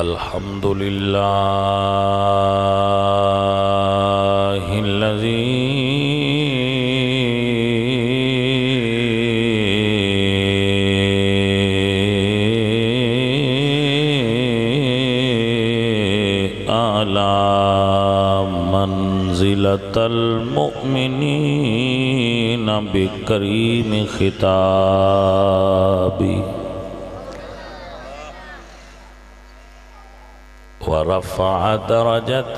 الحمد لله الذي أعلى منزلة المؤمنين بكريم خطابي ورفع درجة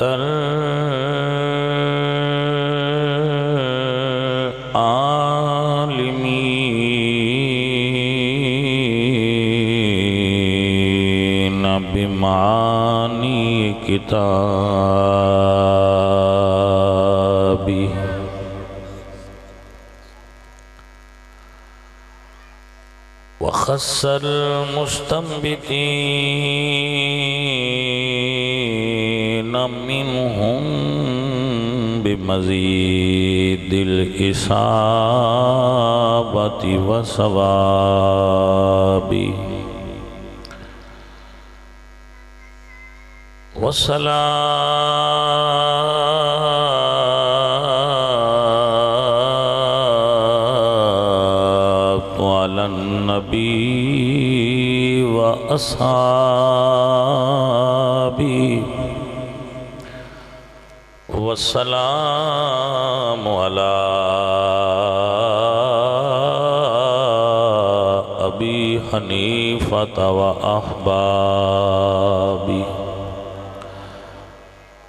العالمين بمعاني كتابه وخص المستنبطين منهم بمزيد الإصابة والصواب والصلاة على النبي وأصحابه والسلام على أبي حنيفة وأحبابه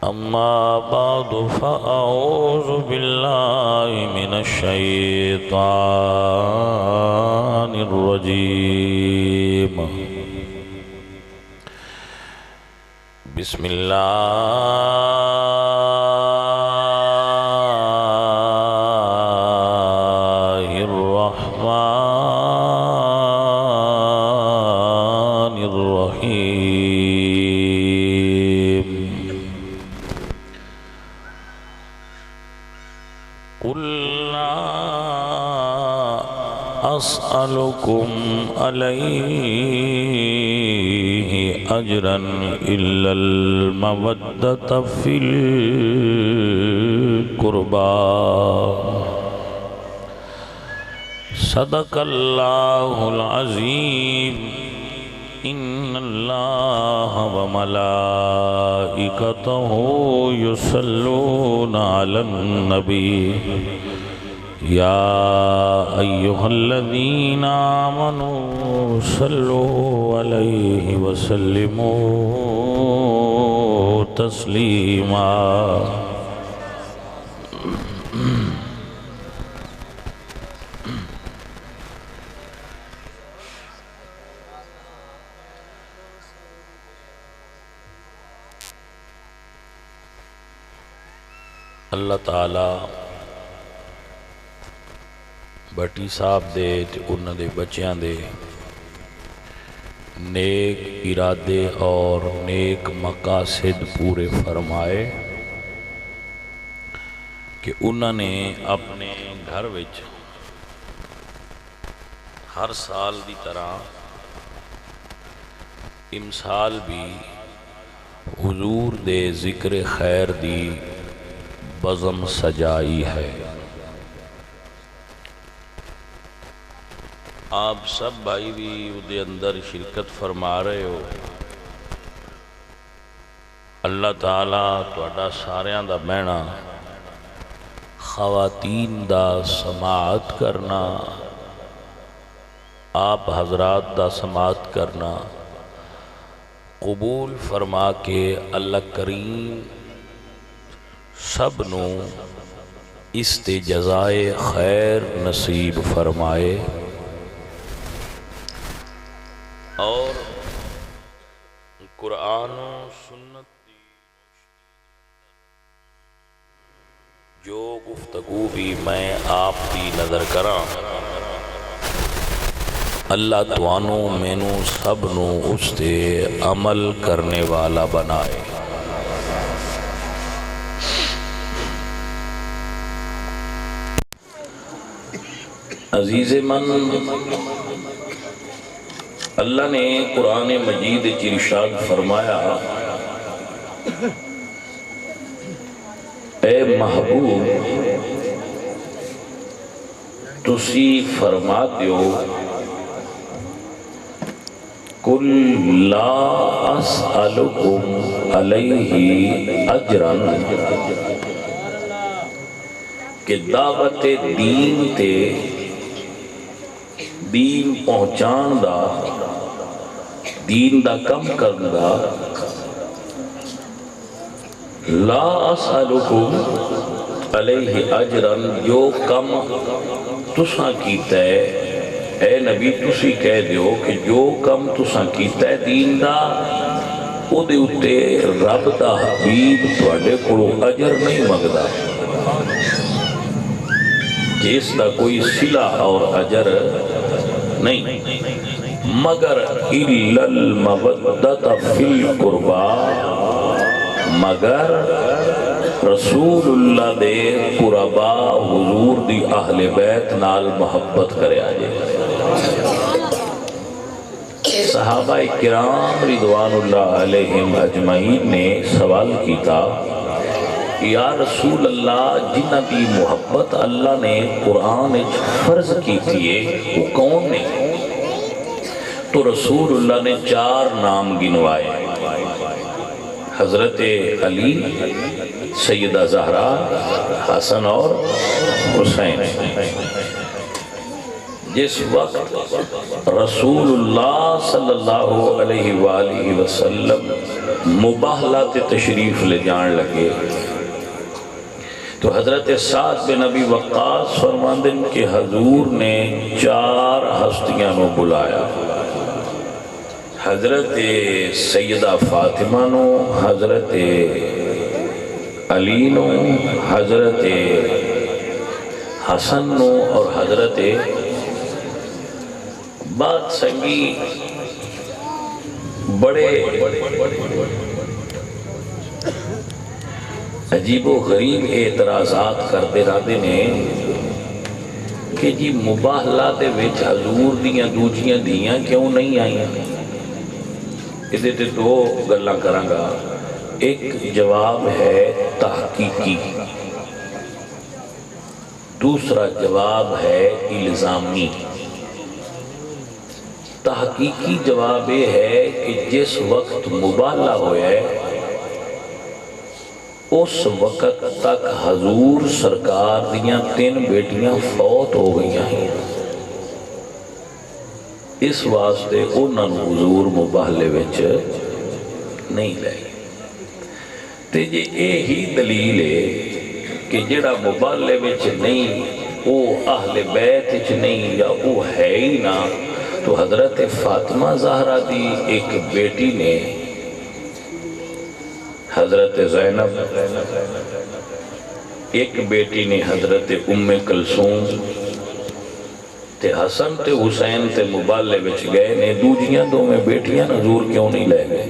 أما بعد فأعوذ بالله من الشيطان الرجيم بسم الله الرحمن الرحيم قل لا أسألكم عليه أجرا إلا المودة في القربى صدق الله العظيم إن الله وملائكته يصلون على النبي يا أيها الذين آمنوا صلوا عليه وسلموا تسليما اللہ تعالی بٹی صاحب دے تے انہاں دے بچیاں دے نیک ارادے اور نیک مقاصد پورے فرمائے کہ انہاں نے اپنے گھر وچ ہر سال دی طرح امسال بھی حضور دے ذکر خیر دی بزم سجائی ہے۔ آپ سب بھائی بھی دے اندر شرکت فرما رہے ہو۔ اللہ تعالیٰ تہاڈا ساریاں دا بہنا، خواتین دا سماعت کرنا، آپ حضرات دا سماعت کرنا قبول فرما کے اللہ کریم سب نو اس تے جزائے خیر نصیب فرمائے، اور قرآن و سنت جو گفتگو بھی میں آپ کی نظر کراں، اللہ توانو مینو سب نو اس تے عمل کرنے والا بنائے۔ عزیز من، اللہ نے قرآن مجید ارشاد فرمایا اے محبوب تسی فرما دیو قل لا اسألکم علیہ اجرا کہ دعوت دین تے دین پہنچان دا دین دا کم کرن دا لا اسألکم علیہ اجرا جو کم تساں کیتا ہے اے نبی تسی کہہ دیو کہ جو کم تساں کیتا ہے دین دا او دے اتے رب دا حبیب تواڈے کولوں اجر نہیں منگدا جس دا کوئی صلہ اور اجر نہیں مگر الا المودۃ فی القربى مگر رسول اللہ دے قربا حضور دی اہل بیت نال محبت کرے آجے صحابہ کرام رضوان اللہ علیہم اجمعین نے سوال کیتا یا رسول اللہ جنہ دی محبت اللہ نے قرآن فرض کی تھی وہ کون نے تو رسول اللہ نے 4 نام گنوائے حضرت علی سیدہ زہرا حسن اور حسین جس وقت رسول اللہ صلی اللہ علیہ وآلہ وسلم مباہلات تشریف لے جان لگے تو حضرت سعد بن ابی وقاص فرماندن کہ حضور نے 4 ہستیاں نو بلایا حضرت سیدہ فاطمہ نو حضرت علی نو حضرت حسن نو اور حضرت بات سنگی بڑے عجیب و غریب اعتراضات کرتے رہتے نے کہ جی مباہلہ دے وچ حضور دیاں دوجیاں دیاں کیوں نہیں آئیں ادھے تے 2 گلاں کراں گا ایک جواب ہے تحقیقی دوسرا جواب ہے الزامی تحقیقی جواب یہ ہے کہ جس وقت مباہلہ ہویا ہے اس وقت تک حضور سرکار دیاں 3 بیٹیاں فوت ہو گئی ہیں اس واسطے انہاں نوں حضور مباہلے وچ نہیں لائے تے جے یہی دلیل ہے کہ جڑا مباہلے وچ نہیں وہ اہل بیت وچ نہیں یا وہ ہے ہی نہ تو حضرت فاطمہ زہرا دی ایک بیٹی نے حضرت زینب ایک بیٹی نے حضرت ام کلثوم تے حسن تے حسین تے مباہلے وچ گئے نے دوجیاں 2 میں بیٹیاں حضور کیوں نہیں لے گئے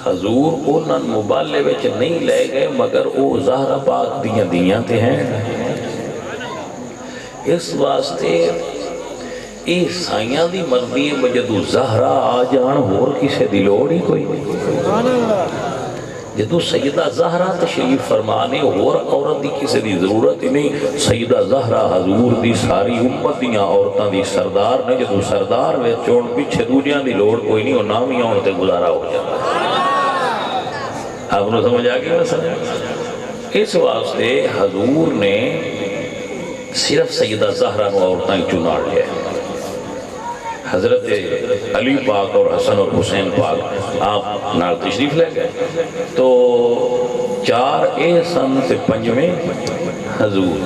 حضور انہاں مباہلے وچ نہیں لے گئے مگر او زہرا پاک دیاں تے ہیں اس واسطے یہ سائیاں دی مرضی ہے جدو زہرا آ جان اور کسے دی لوڑ ہی کوئی نہیں جدو سیدہ زہرا تشریف فرمانے اور عورت دی کسے دی ضرورت ہی نہیں سیدہ زہرا حضور دی ساری امت دیاں عورتاں دی سردار نے جدو سردار وے چون پیچھے دوجیاں دی لوڑ کوئی نہیں اور نامی عورت گزارا ہو جاتا آپ نے سمجھ آگے مثلا اس واسطے حضور نے صرف سیدہ زہرا نو عورتاں ہی چناڑ لیا حضرت علی پاک اور حسن اور حسین پاک آپ نال تشریف لے گئے تو 4 سن سے 5ویں حضور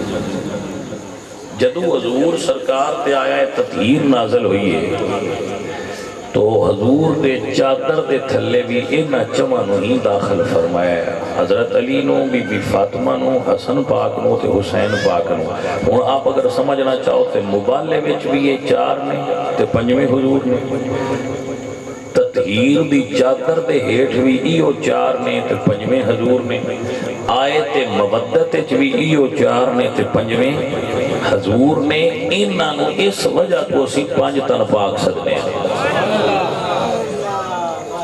جدو حضور سرکار تے آیا تطہیر نازل ہوئی ہے تو حضور دے چادر دے تھلے بھی اینا چمہ نو ہی داخل فرمایا ہے حضرت علی نو بی بی فاطمہ نو حسن پاک نو تے حسین پاک نو اور آپ اگر سمجھنا چاہو تے مبالے وچ بھی یہ 4 نے تے 5ویں حضور نے تطہیر دی چادر دے ہیٹھ بھی ایو 4 نے تے 5ویں حضور نے آیت مودت وچ بھی ایو 4 نے تے 5ویں حضور نے انہوں اس وجہ تو اسی 5 تن پاک سکتے ہیں.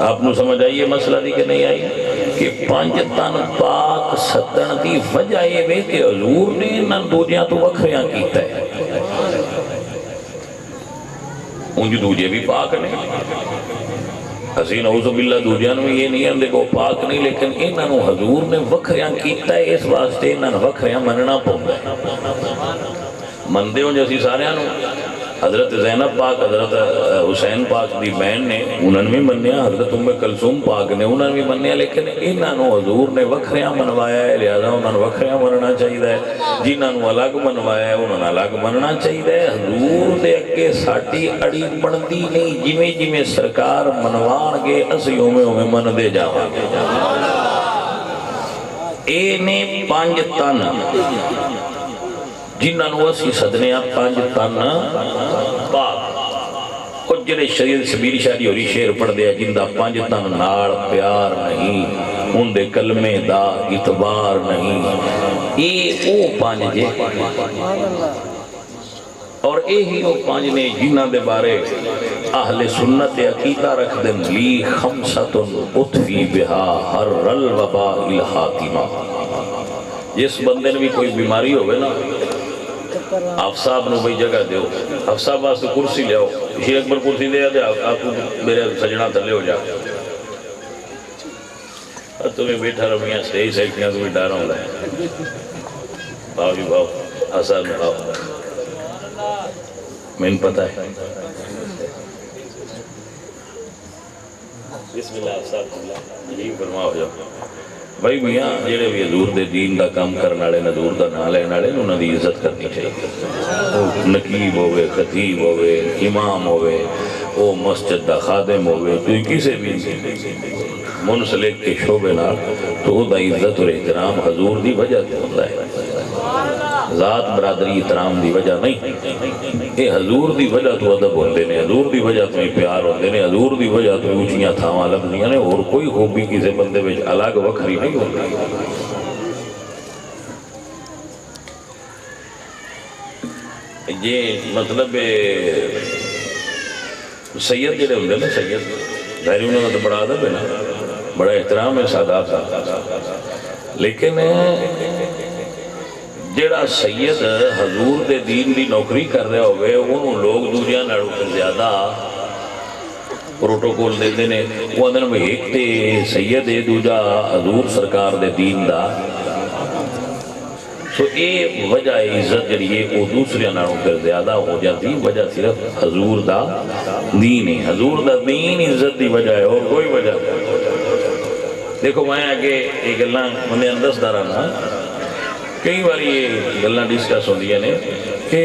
آپ نے سمجھ آئیے مسئلہ دی کہ نہیں آئی کہ 5 تن پاک سدن دی وجہ یہ بے کہ حضور نے انہوں دوجیاں تو وکھریاں کیتا ہے. انج دوجے بھی پاک نہیں، حسین نعوذ باللہ دوجیاں میں یہ نہیں ہے دیکھو پاک نہیں، لیکن انہوں حضور نے وکھریاں کیتا ہے، اس واسطے انہوں وکھریاں مننا پوندا ہے. مندے ہوں جیسی سارے حضرت زینب پاک حضرت حسین پاک دی بہن نے انہوں نے بھی منیا، حضرت ام کلثوم پاک نے انہوں نے بھی منیا، لیکن انہوں حضور نے وکھریاں منوایا ہے، لہذا انہوں نے وکھریاں مننا چاہیے. جنہوں الگ منوایا ہے انہوں نے الگ مننا چاہیے. حضور دے اگے ساڈی اڑی بنتی نہیں، جویں جویں سرکار منوان گے اسی اوویں اوویں مندے جاواں گے. اے نے 5 تن جنہوں اسی سدنے 5 تن پاک. اور جڑے شریعت سبیل شادی ہوری شعر پڑھ دیا جندہ 5 تن ناڑ پیار نہیں، ان دے کلمے دا اعتبار نہیں. یہ او 5 جے اور یہی وہ 5 نے جنہ دے بارے اہل سنت عقیدہ رکھ دیں لی خمسۃ اطفی بہا حر الوباء الحاتمہ. جس بندے نے بھی کوئی بیماری ہوئے نا آپ صاحب نے بھئی جگہ دیو، آپ صاحب واسطے کرسی لے آؤ، شیر اکبر کرسی دے آدھے آپ میرے سجنہ تھلے ہو جا. تمہیں بیٹھا رمیاں سٹیج سیکھیاں تمہیں ڈارا ہوں لائے باؤ جی باؤ حسن باؤ میں ان پتہ ہے. بسم اللہ صاحب اللہ یہی فرما ہو جاؤ. بھائی میاں جڑے بھی حضور دے دین دا کام کرنے والے حضور دا نام لینے والے انہاں دی عزت کرنی چاہیے. نقیب ہوئے، خطیب ہوئے، امام ہوئے، او مسجد دا خادم ہوئے، تو کسے بھی منسلک کے شعبے نال تو دا عزت اور احترام حضور دی وجہ سے ہوتا ہے. ذات برادری احترام دی وجہ نہیں، یہ حضور دی وجہ تو ادب ہوندے نے، حضور دی وجہ تو پیار ہوندے نے، حضور دی وجہ تو اونچیاں تھاواں لبھدیاں نے، اور کوئی خوبی کسی بندے وچ الگ وکھری نہیں ہوندی. یہ مطلب سید جڑے ہوندے نا سید ظاہر انہوں نے تو بڑا ادب ہے نا، بڑا احترام ہے سادات کا، لیکن جڑا سید حضور دے دین دی نوکری کر رہے ہوئے انہوں لوگ دوجیاں نڑوں کے زیادہ پروٹوکول دے دینے. وہ اندر میں ایک تے سید ہے دوجا حضور سرکار دے دین دا. تو اے وجہ عزت جڑی ہے وہ دوسرے نڑوں کے زیادہ ہو جاتی، وجہ صرف حضور دا دین ہے. حضور دا دین عزت دی وجہ ہے اور کوئی وجہ نہیں. دیکھو میں آگے ایک اللہ مندے اندس دارا نا کئی باری یہ گلنا ڈسکس ہو دیا نے کہ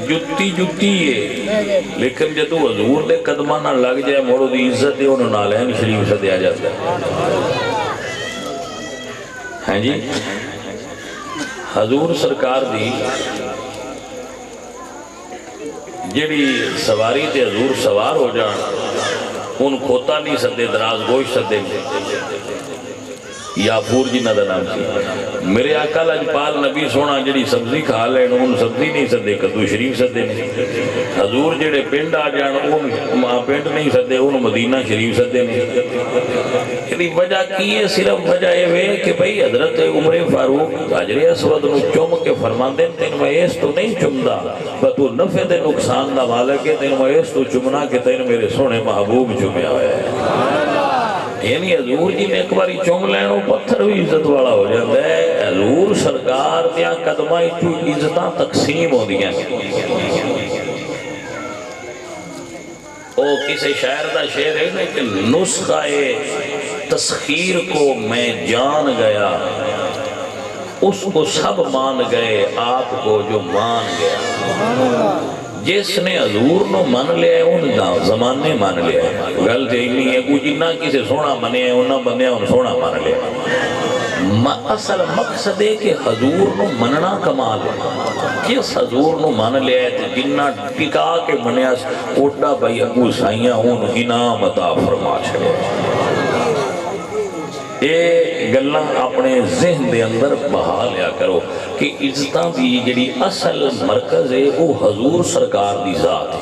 جتی جتی ہے، لیکن جدو حضور دے قدمہ نہ لگ جائے موڑو دی عزت ہے انہوں نالین شریف سے دیا جاتا ہے. ہاں جی حضور سرکار دی جڑی سواری تے حضور سوار ہو جان ان کھوتا نہیں سدے دراز گوش سدے یا پور جنہ دا نام سی. میرے آقا لاجپال نبی سونا جڑی سبزی کھا لین ان سبزی نہیں سدے کدو شریف سدے نہیں. حضور جڑے پنڈ آ جان ان پنڈ نہیں سدے ان مدینہ شریف سدے نہیں. یہ وجہ کی ہے؟ صرف وجہ یہ کہ بھئی حضرت عمر فاروق حجر اسود نو چوم کے فرماندے تین میں اس تو نہیں چمدا پر تو نفع دے نقصان دا مالک ہے، تین میں اس تو چمنا کہ تین میرے سونے محبوب چمیا ہوئے ہے. یعنی حضور جی نے ایک باری چوم لینو پتھر بھی عزت والا ہو جاتا ہے. حضور سرکار دیا قدمہ تو عزتاں تقسیم ہو دیا. او کسی شاعر دا شعر ہے نا کہ نسخہ تسخیر کو میں جان گیا، اس کو سب مان گئے آپ کو جو مان گیا. جس نے حضور نو مان لیا ہے ان زمانے مان لیا ہے. گل تو نہیں ہے کوئی جنہ کسی سونا منے ہیں انہاں بندے ان سونا مان لیا. اصل مقصد ہے کہ حضور نو مننا کمال ہے. کس حضور نو مان لیا ہے جنہ ٹکا کے منیا اوٹا بھائی ابو سائیاں ان انعام عطا فرما چھڑے. یہ گلاں اپنے ذہن دے اندر بہا لیا کرو کہ عزتاں دی جڑی اصل مرکز ہے وہ حضور سرکار دی ذات ہے۔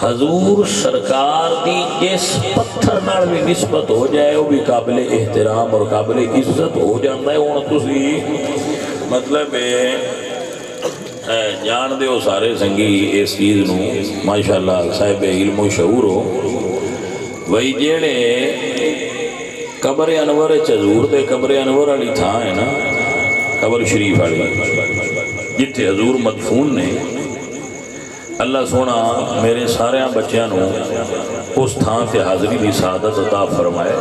حضور سرکار دی جس پتھر نال بھی نسبت ہو جائے وہ بھی قابل احترام اور قابل عزت ہو جاتا ہے۔ ہن تسی مطلب جان دے ہو سارے سنگی اس چیز نو ماشاءاللہ صاحب علم و شعور ہو وہی جیڑے قبر انور حضور دے قبر انور والی تھان ہے نا قبر شریف والی جتھے حضور مدفون نے اللہ سونا میرے سارے بچیاں نو اس تھان سے حاضری دی سعادت عطا فرمائے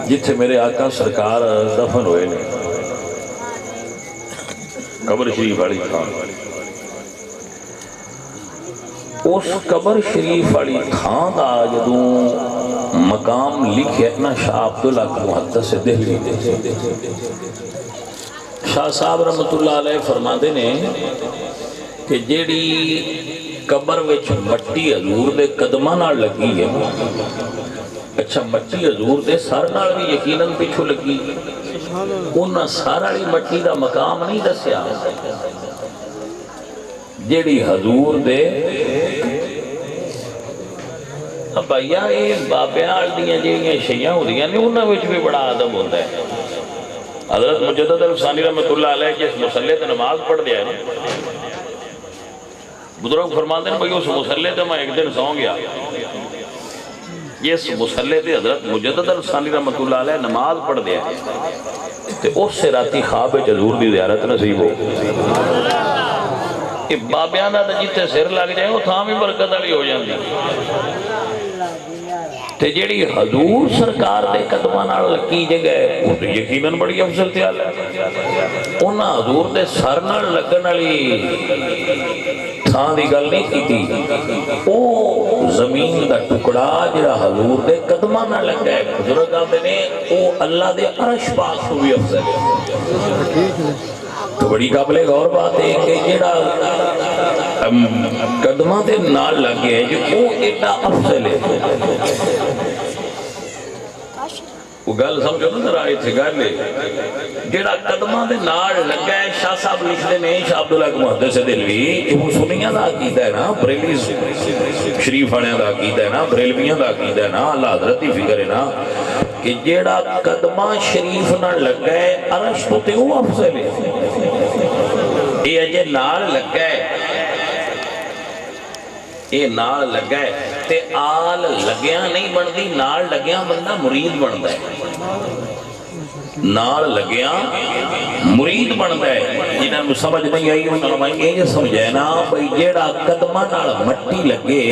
جتھے میرے آقا سرکار دفن ہوئے نے قبر شریف والی تھان۔ اس قبر شریف والی تھان دا جدوں مقام لکھے نا شاہ عبدالحق محدث دہلوی شاہ صاحب رحمت اللہ علیہ فرماتے نے کہ جیڑی قبر وچ مٹی حضور دے قدماں نال لگی ہے، اچھا مٹی حضور دے سر نال بھی یقیناً پیچھو لگی، انہاں سر والی مٹی دا مقام نہیں دسیا جیڑی حضور دے بھائیا یہ بابیاں دیاں جیڑیاں شیعہ ہو دیاں نہیں انہاں وچ بھی بڑا ادب ہوتا ہے۔ حضرت مجدد الثانی رحمت اللہ علیہ جس مصلی تے نماز پڑھ دیا ہے بزرگ فرماتے ہیں بھئی اس مصلی تے میں ایک دن سو گیا، جس مصلی تے حضرت مجدد الثانی رحمت اللہ علیہ نماز پڑھ دیا تے اس سے راتی خواب حضور دی زیارت نصیب ہو کہ بابیاں دا جتھے سر لگ جائے وہ تھاں بھی برکت والی ہو جاندی تے جیڑی حضور سرکار دے قدماں نال لگی جگہ وہ تو یقیناً بڑی افضل تیال ہے۔ انہاں حضور دے سر نال لگن والی تھاں دی گل نہیں کیتی، او زمین دا ٹکڑا جڑا حضور دے قدماں نال لگا ہے بزرگ آندے نے او اللہ دے عرش پاک تو بھی افضل ہے۔ تو بڑی قابل غور بات ہے کہ جڑا قدماں دے نال لگے ہے جو او ایڈا افضل ہے۔ وہ گل سمجھو نا ذرا ایتھے گل ہے جڑا قدماں دے نال لگا ہے شاہ صاحب لکھدے نے شاہ عبدالحق محدث دہلوی وہ سنیاں دا عقیدہ ہے نا بریلوی شریف والےاں دا عقیدہ ہے نا بریلویاں دا عقیدہ ہے نا اللہ حضرت دی فکر ہے نا کہ جیڑا قدماں شریف نال لگا ہے عرش تو تے وہ افضل ہے۔ یہ اجے نال لگا ہے یہ نال لگا ہے تے آل لگیاں نہیں بندی نال لگیاں بندہ مرید بندہ ہے، نال لگیاں مرید بندہ ہے۔ جنہاں کو سمجھ نہیں آئی انہوں نے یہ سمجھے نا بھئی جیڑا قدمہ نال مٹی لگے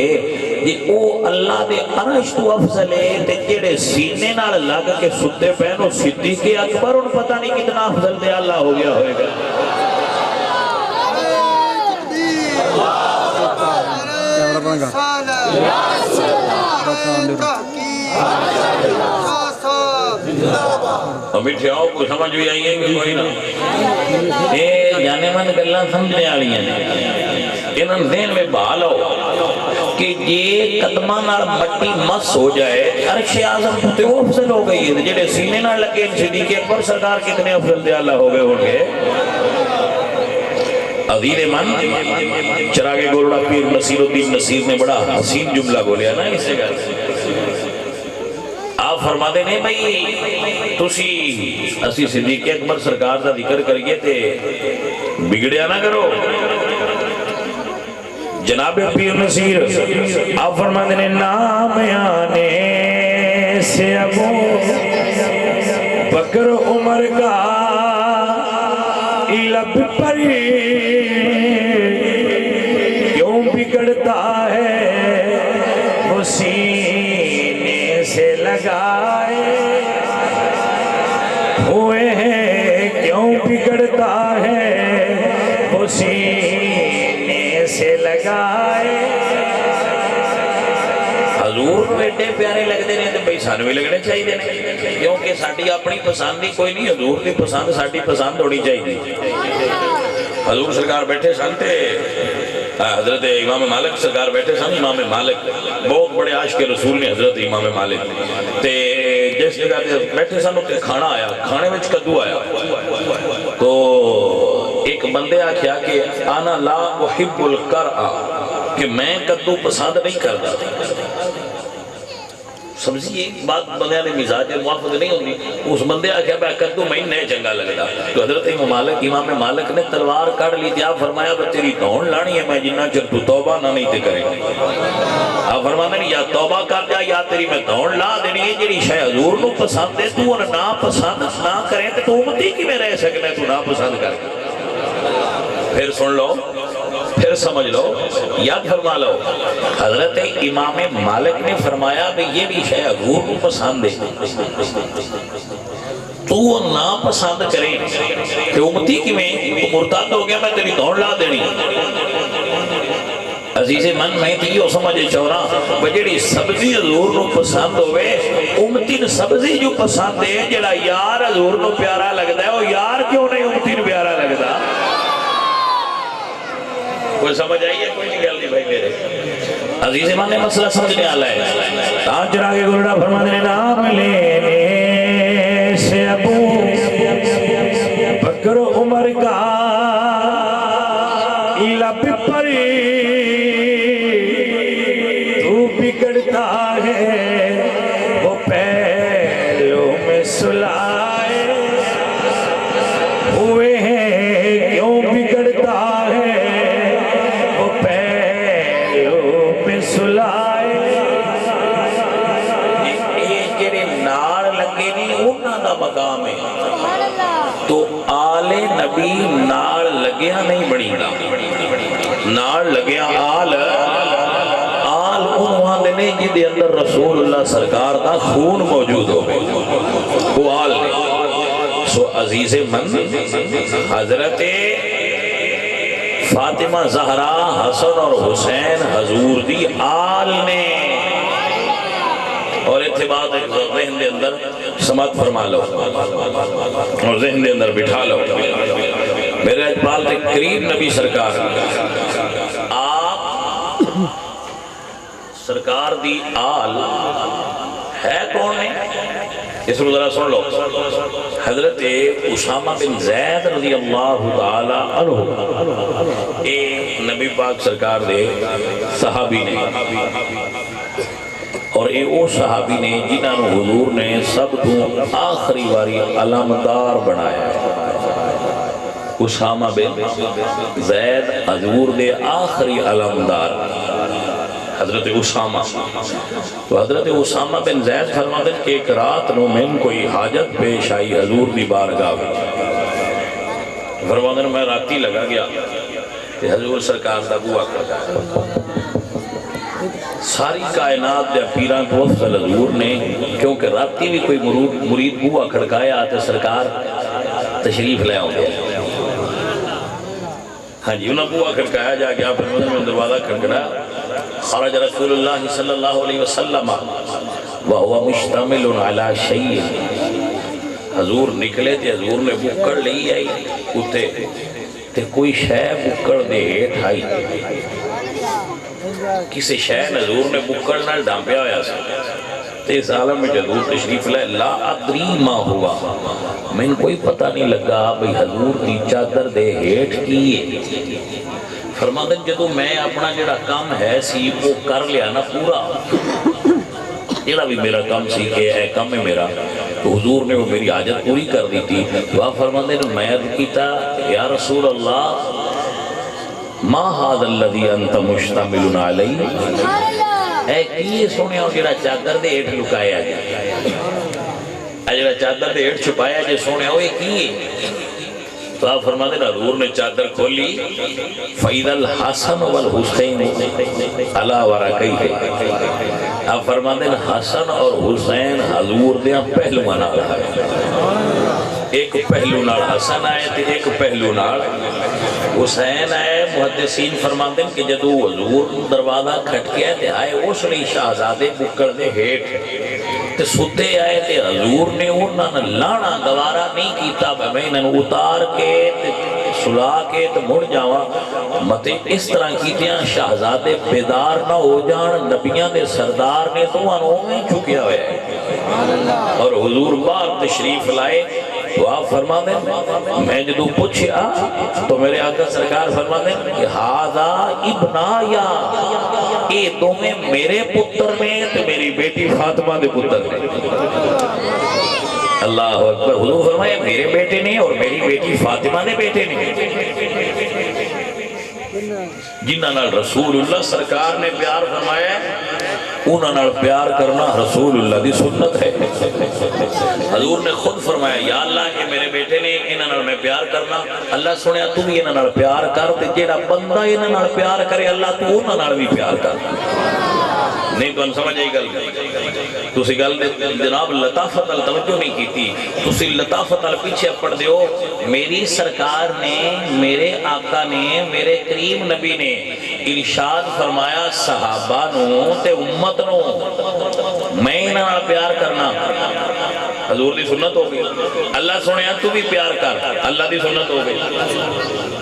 جی او اللہ دے عرش تو افضل ہے تے جیڑے سینے نال لگ کے ستے پہنو صدیق اکبر ان پتہ نہیں کتنا افضل دے اللہ ہو گیا ہوئے گا۔ میٹھے آؤ کو سمجھ بھی آئی ہے کہ کوئی نہ یہ جانے من گلہ سمجھنے آلی ہیں انہوں دین میں بحال ہو کہ یہ قدمہ نال مٹی مس ہو جائے عرش اعظم تے وہ افضل ہو گئی ہے جڑے سینے نال لگے صدیق اکبر سرکار کتنے افضل دے اللہ ہو گئے ہوں گے۔ عظیر من چراغ گولڑا پیر نصیر الدین نصیر نے بڑا حسین جملہ بولیا نا اس سے گا آپ فرما دے نہیں بھئی تسی اسی صدیق اکبر سرکار دا ذکر کریے تے بگڑیا نہ کرو۔ جناب پیر نصیر آپ فرما دے نام آنے سے ابو بکر عمر کا لب پر کیوں بگڑتا ہے وہ سینے سے لگائے ہوئے ہیں کیوں بگڑتا ہے وہ سینے سے لگائے۔ حضور بیٹے پیارے لگتے ہیں تو بھائی سانوی لگنے چاہیے کیونکہ ساڑھی اپنی پسند ہی کوئی نہیں حضور دی پسند ساڑھی پسند ہونی چاہیے۔ حضور سرکار بیٹھے سنتے حضرت امام مالک سرکار بیٹھے سن. امام مالک بہت بڑے عاشق رسول نے حضرت امام مالک تے جس جگہ تے بیٹھے سن تے کھانا آیا, کھانے وچ کدو آیا تو ایک بندے آکھیا کہ انا لا احب القرع, کہ میں کدو پسند نہیں کرتا. سمجھیے ایک بات بندے نے مزاج موافق نہیں ہوتی. اس بندے آکھیا میں کدو میں نہیں چنگا لگتا. تو حضرت امام مالک نے تلوار کاٹ لی تھی. آپ فرمایا کہ تیری دھون لانی ہے, میں جنہ چر تو توبہ نہ نہیں تے کرے. آپ فرماتے ہیں یا توبہ کر جا یا تیری میں دھون لا دینی ہے. جیڑی شے حضور نو پسند ہے تو نہ پسند نہ کرے تو امتی کی میں رہ سکنا تو نہ پسند کر. پھر سن لو, پھر سمجھ لو, یاد فرما لو. حضرت امام مالک نے فرمایا کہ یہ بھی شے حضور کو پسند ہے تو وہ نا پسند کریں کہ امتی کی میں مرتد ہو گیا میں تیری دوڑ لا دینی. عزیز من میں تھی وہ سمجھے چورا بجڑی سبزی حضور کو پسند ہوئے امتی نے سبزی جو پسند ہے جڑا یار حضور کو پیارا لگتا ہے وہ یار کیوں نہیں امتی نے پیارا لگتا. کوئی سمجھ آئیے کوئی نہیں گل نہیں بھائی میرے عزیز من نے مسئلہ سمجھنے آلہ ہے. تاج چرا کے گلڑا فرماتے ہیں نام لینے سے ابو بکر عمر کا لب پر تو بگڑتا ہے وہ پہلوں میں سلائے ہوئے ہیں کیوں بگڑتا ہے سلائے. یہ جڑے نال لگے نہیں انہاں دا مقام ہے تو آل نبی نال لگیا نہیں بڑی دا. نال لگیا آل انہاں دے نہیں جدے اندر رسول اللہ سرکار دا خون موجود ہو وہ آل نے. سو عزیز من حضرت فاطمہ زہرا حسن اور حسین حضور دی آل نے. اور اتباعت ایک ذہن دے اندر سمات فرما لو اور ذہن دے اندر بٹھا لو. میرے اجبال تے قریب نبی سرکار آپ سرکار دی آل ہے کون ہے اس کو ذرا سن لو. حضرت اسامہ بن زید رضی اللہ تعالی عنہ اے نبی پاک سرکار دے صحابی نے اور اے او صحابی نے جنہاں نو حضور نے سب تو آخری واری علامدار بنایا. اسامہ بن زید حضور دے آخری علامدار حضرت اسامہ. تو حضرت اسامہ بن زید فرماتے ہیں کہ ایک رات نو میں کوئی حاجت پیش آئی حضور دی بارگاہ میں. فرماتے ہیں میں راتی لگا گیا کہ حضور سرکار دا بوا کھڑکایا. ساری کائنات دے پیران کو افضل حضور نے کیونکہ راتی بھی کوئی مرید بوا کھڑکایا تو سرکار تشریف لے آؤں گے. ہاں جی انہوں بوا کھڑکایا جا گیا. فرماتے ہیں دروازہ کھڑکڑا. خرج رسول اللہ صلی اللہ علیہ وسلم وہو مشتمل علی شیء. حضور نکلے تھے حضور نے بکڑ لی آئی اتے تے کوئی شے بکڑ دے ہیٹھ آئی. کسی شے حضور نے بکڑ نہ ڈانپیا ہویا سا تے اس عالم میں حضور تشریف لائے. لا ادری ما ہوا, میں کوئی پتہ نہیں لگا بھئی حضور دی چادر دے ہیٹھ کیے. فرماتے ہیں جدو میں اپنا جڑا کام ہے سی وہ کر لیا نا پورا جڑا بھی میرا کام سی کہ اے کام ہے میرا تو حضور نے وہ میری حاجت پوری کر دی تھی. تو آپ فرماتے ہیں میں عرض کیتا یا رسول اللہ ما هذا الذي انت مشتمل علی, اے کیے سونے ہو جڑا چادر دے ہیٹھ لکایا گیا جڑا چادر دے ہیٹھ چھپایا جے سونے ہو یہ کیے. تو آپ فرماتے ہیں حضور نے چادر کھولی فَإِذَا الْحَسَنُ وَالْحُسَيْنُ عَلَى وَرَقَيْهِ. آپ فرماتے ہیں حسن اور حسین حضور دیا پہلو نال آئے. ایک پہلو نال حسن آئے تھے ایک پہلو نال حسین آئے. محدثین فرماتے ہیں کہ جدو حضور دروازہ کھٹ گیا تھے آئے اس لیے شہزادے بکڑ دے ہیٹ تے ستے آئے تے حضور نے انہاں نے لانا گوارا نہیں کیتا میں انہاں اتار کے تے سلا کے تے مڑ جاواں متے اس طرح کیتیاں شہزادے بیدار نہ ہو جان نبیاں دے سردار نے تو انہوں میں چکیا ہوئے اور حضور باہر تشریف لائے تو آپ فرما دیں میں جدو پوچھیا تو میرے آقا سرکار فرما دیں کہ ہاذا ابنایا یہ دونیں میرے پتر نے تو میری بیٹی فاطمہ دے پتر نے اللہ اکبر حضور فرمائے میرے بیٹے نے اور میری بیٹی فاطمہ نے بیٹے نے جنہاں نال رسول اللہ سرکار نے پیار فرمایا انہاں نال پیار کرنا رسول اللہ دی سنت ہے حضور نے خود فرمایا یا اللہ یہ میرے بیٹے نے انہاں نال میں پیار کرنا اللہ سنیا تو بھی انہاں نال پیار کر تے جیڑا بندہ انہاں نال پیار کرے اللہ تو انہاں نال بھی پیار کر نہیں تو ان سمجھ آئی گل تسی گل جناب لطافت ال توجہ نہیں کیتی تسی لطافت ال پیچھے پڑھ دیو میری سرکار نے میرے آقا نے میرے کریم نبی نے ارشاد فرمایا صحابہ نو تے امت نو میں انہاں پیار کرنا حضور دی سنت ہو گئی اللہ سنیا تو بھی پیار کر اللہ دی سنت ہو گئی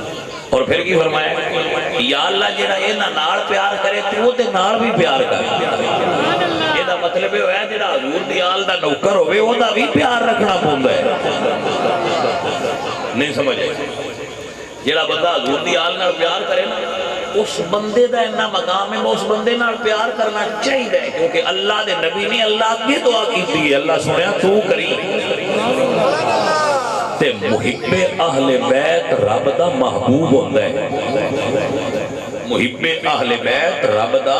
اور پھر کی فرمایا یا اللہ جیڑا انہاں نال پیار کرے تو تے نال بھی پیار کر یہ دا مطلب ہے جیڑا حضور دی آل دا نوکر ہوئے وہ دا بھی پیار رکھنا پوندا ہے نہیں سمجھ آئی جیڑا بندہ حضور دی آل نال پیار کرے نا اس بندے دا اتنا مقام ہے اس بندے نال پیار کرنا چاہیے کیونکہ اللہ دے نبی نے اللہ کی دعا کی اللہ سنیا تو کری تے محب اہل بیت رب دا محبوب ہوتا ہے محب اہل بیت رب دا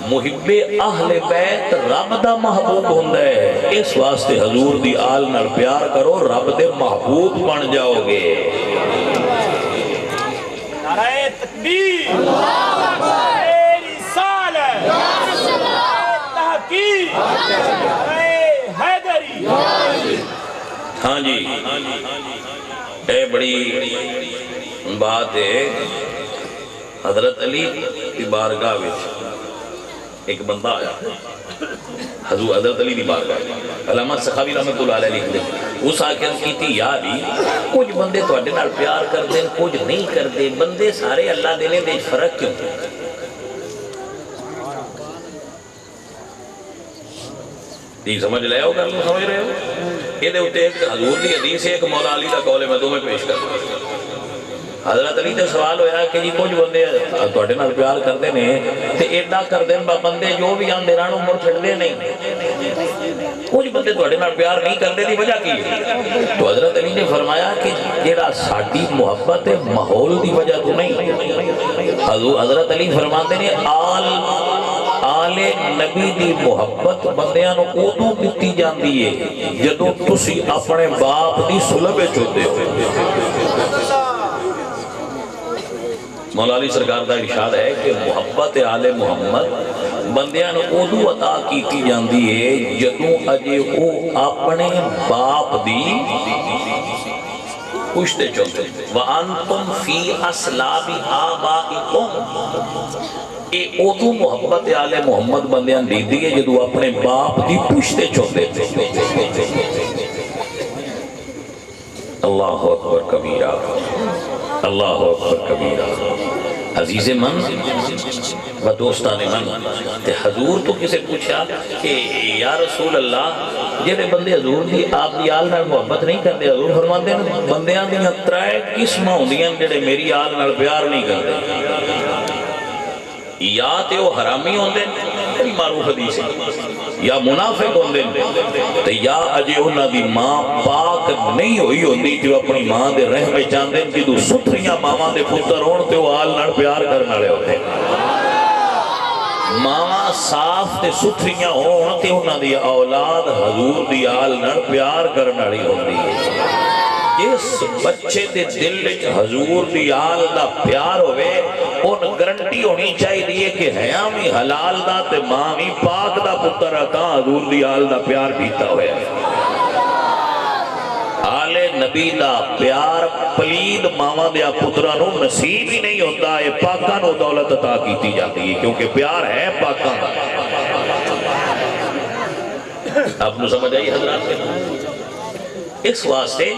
محب اہل بیت رب دا محبوب ہوتا ہے اس واسطے حضور دی آل نال پیار کرو رب دے محبوب بن جاؤ گے نعرہ تکبیر میری رسالت تحقیق نعرہ حیدری ہاں جی اے بڑی بات ہے حضرت علی کی بارگاہ وچ ایک بندہ آیا حضور حضرت علی کی بارگاہ علامہ سخاوی رحمۃ اللہ علیہ لکھ دے اس آخر کی تھی یا علی کچھ بندے تواڈے نال پیار کر دیں کچھ نہیں کر دے بندے سارے اللہ دینے دے فرق کیوں یہ سمجھ لے ہو کر لو سمجھ رہے ہو یہ دے ہوتے ایک حضور دی حدیث ہے ایک مولا علی دا قول ہے میں تمہیں پیش کر حضرت علی تے سوال ہویا کہ جی کچھ بندے تواڈے نال پیار کردے نے تے ایڈا کردے بندے جو بھی آندے رہن عمر چھڑدے نہیں کچھ بندے تواڈے نال پیار نہیں کردے دی وجہ کی تو حضرت علی نے فرمایا کہ جیڑا ساڈی محبت ہے ماحول دی وجہ تو نہیں حضرت علی فرماتے نے آل نبی دی محبت بندیاں نو ادوں دتی جاندی ہے جدوں تسی اپنے باپ دی صلب وچ ہوندے ہو مولا علی سرکار دا ارشاد ہے کہ محبت آل محمد بندیاں نو ادوں عطا کیتی جاندی ہے جدوں اجے او اپنے باپ دی پشتے چلتے وَأَنْتُمْ فِي أَسْلَابِ آبَائِكُمْ اے ادو محبت آل محمد بندیاں دی دیئے جدو اپنے باپ دی پشتے چوندے تھے اللہ اکبر کبیرہ اللہ اکبر کبیرہ عزیز من و دوستان من تے حضور تو کسے پوچھا کہ یا رسول اللہ جیڑے بندے حضور دی آپ دی آل نال محبت نہیں کردے حضور فرماتے ہیں بندیاں دیاں ترائے قسماں ہوندیاں جیڑے میری آل نال پیار نہیں کردے یا تے وہ حرامی ہوندے بڑی معروف حدیث ہے یا منافق ہوندے تے یا اجے انہاں دی ماں پاک نہیں ہوئی ہوندی جو اپنی ماں دے رحم وچ آندے جدوں ستھریاں ماواں دے پتر ہون تے وہ آل نال پیار کرن والے ہوندے ماواں صاف تے ستھریاں ہون تے انہاں دی اولاد حضور دی آل نال پیار کرن والی ہوندی ہے اس بچے دے دل وچ حضور دی آل دا پیار ہوئے ان گرنٹی ہونی چاہیے کہ ہے بھی حلال دا تے ماں بھی پاک دا پتر تا حضور دی آل دا پیار پیتا ہوئے آل نبی دا پیار پلید ماما دیا پترانو نصیب ہی نہیں ہوتا ہے پاکانو دولت عطا کیتی جاتی ہے کیونکہ پیار ہے پاکان دا آپ نے سمجھ آئی حضرات کے؟ اس واسطے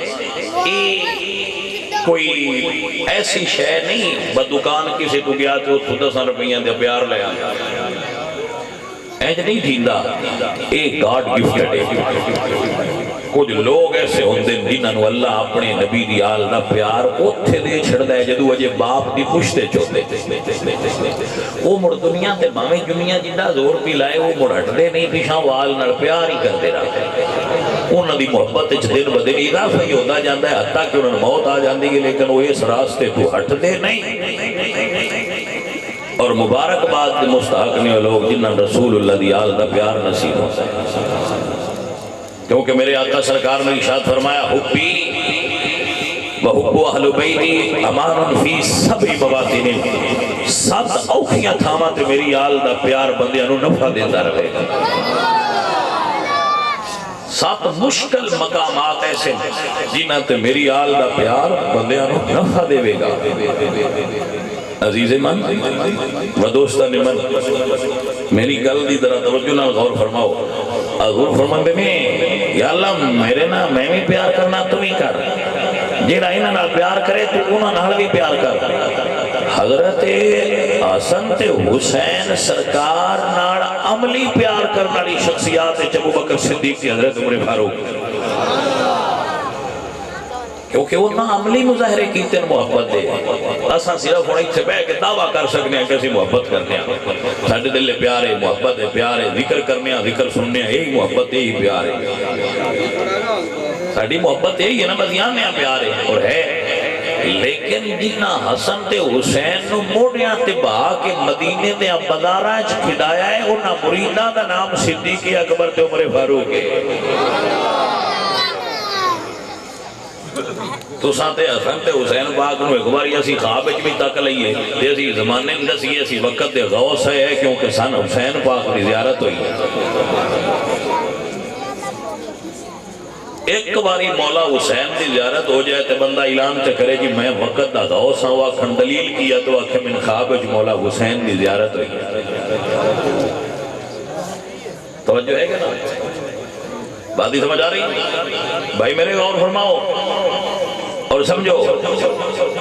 کوئی ایسی شے نہیں بدکان کسی تو گیا تو 10 روپیاں دے پیار لے آیا ایج نہیں تھیندا ایک گاڈ گفٹڈ ہے کچھ لوگ ایسے ہوندے جنہاں اللہ اپنے نبی دی آل دا پیار اوتھے دے چھڑدا ہے جدوں اجے باپ دی پشتے چوندے وہ مڑ دنیا تے باویں دنیا جندا زور بھی لائے وہ مڑ ہٹدے نہیں پیچھے وال نال پیار ہی کردے رہندے انہاں دی محبت وچ دن بدن اضافہ ہی ہوندا جاندا ہے حتیٰ کہ انہاں موت آ جاندی ہے لیکن وہ اس راستے تو ہٹدے نہیں اور مبارک باد کے مستحق نے لوگ جنہاں رسول اللہ دی آل دا پیار نصیب ہوتا ہے کیونکہ میرے آقا سرکار نے ارشاد فرمایا حبی وحب اہل بیتی امان فی سبع مواطن 7 اوکھیاں تھاواں تے میری آل دا پیار بندیاں نو نفع دیندا رہے گا 7 مشکل مقامات ایسے جنہاں تے میری آل دا پیار بندیاں نو نفع دے گا عزیز من و دوستان من میری گل دی طرح توجہ نہ غور فرماؤ حضور فرماندے نے یا اللہ میرے نا میں بھی پیار کرنا تم ہی کر جیڑا انہاں نال پیار کرے تو انہاں نال بھی پیار کر حضرت حسن تے حسین سرکار نال عملی پیار کرنے والی شخصیات ابو بکر صدیق تے حضرت عمر فاروق کیونکہ وہ نہ عملی مظاہرے کیتے ہیں محبت دے اساں صرف ہونے سے بہ کے دعویٰ کر سکنے ہیں کیسی محبت کرنے ہیں ساڑھے دل پیار ہے محبت ہے پیار ہے ذکر کرنے ہیں ذکر سننے ہیں یہی محبت یہی پیار ہے ساڑھی محبت یہی ہے نا بدیان میں پیار ہے اور ہے لیکن جنہ حسن تے حسین نو موڑیاں تے بہا کے مدینے دے بازاراں وچ کھڈایا ہے انہاں مریداں دا نام صدیق اکبر تے عمر فاروق ہے تو سانتے حسن تے حسین پاک نو ایک باری اسی خواب وچ بھی تک لئیے تے اسی زمانے میں دسیے اسی وقت دے غوث ہے کیونکہ سن حسین پاک دی زیارت ہوئی ایک باری مولا حسین دی زیارت ہو جائے تے بندہ اعلان تے کرے جی میں وقت دا غوث ہوں آکھن دلیل کیا تو آکھے من خواب وچ مولا حسین دی زیارت ہوئی توجہ ہے کہ نا بات ہی سمجھ آ رہی بھائی میرے غور فرماؤ اور سمجھو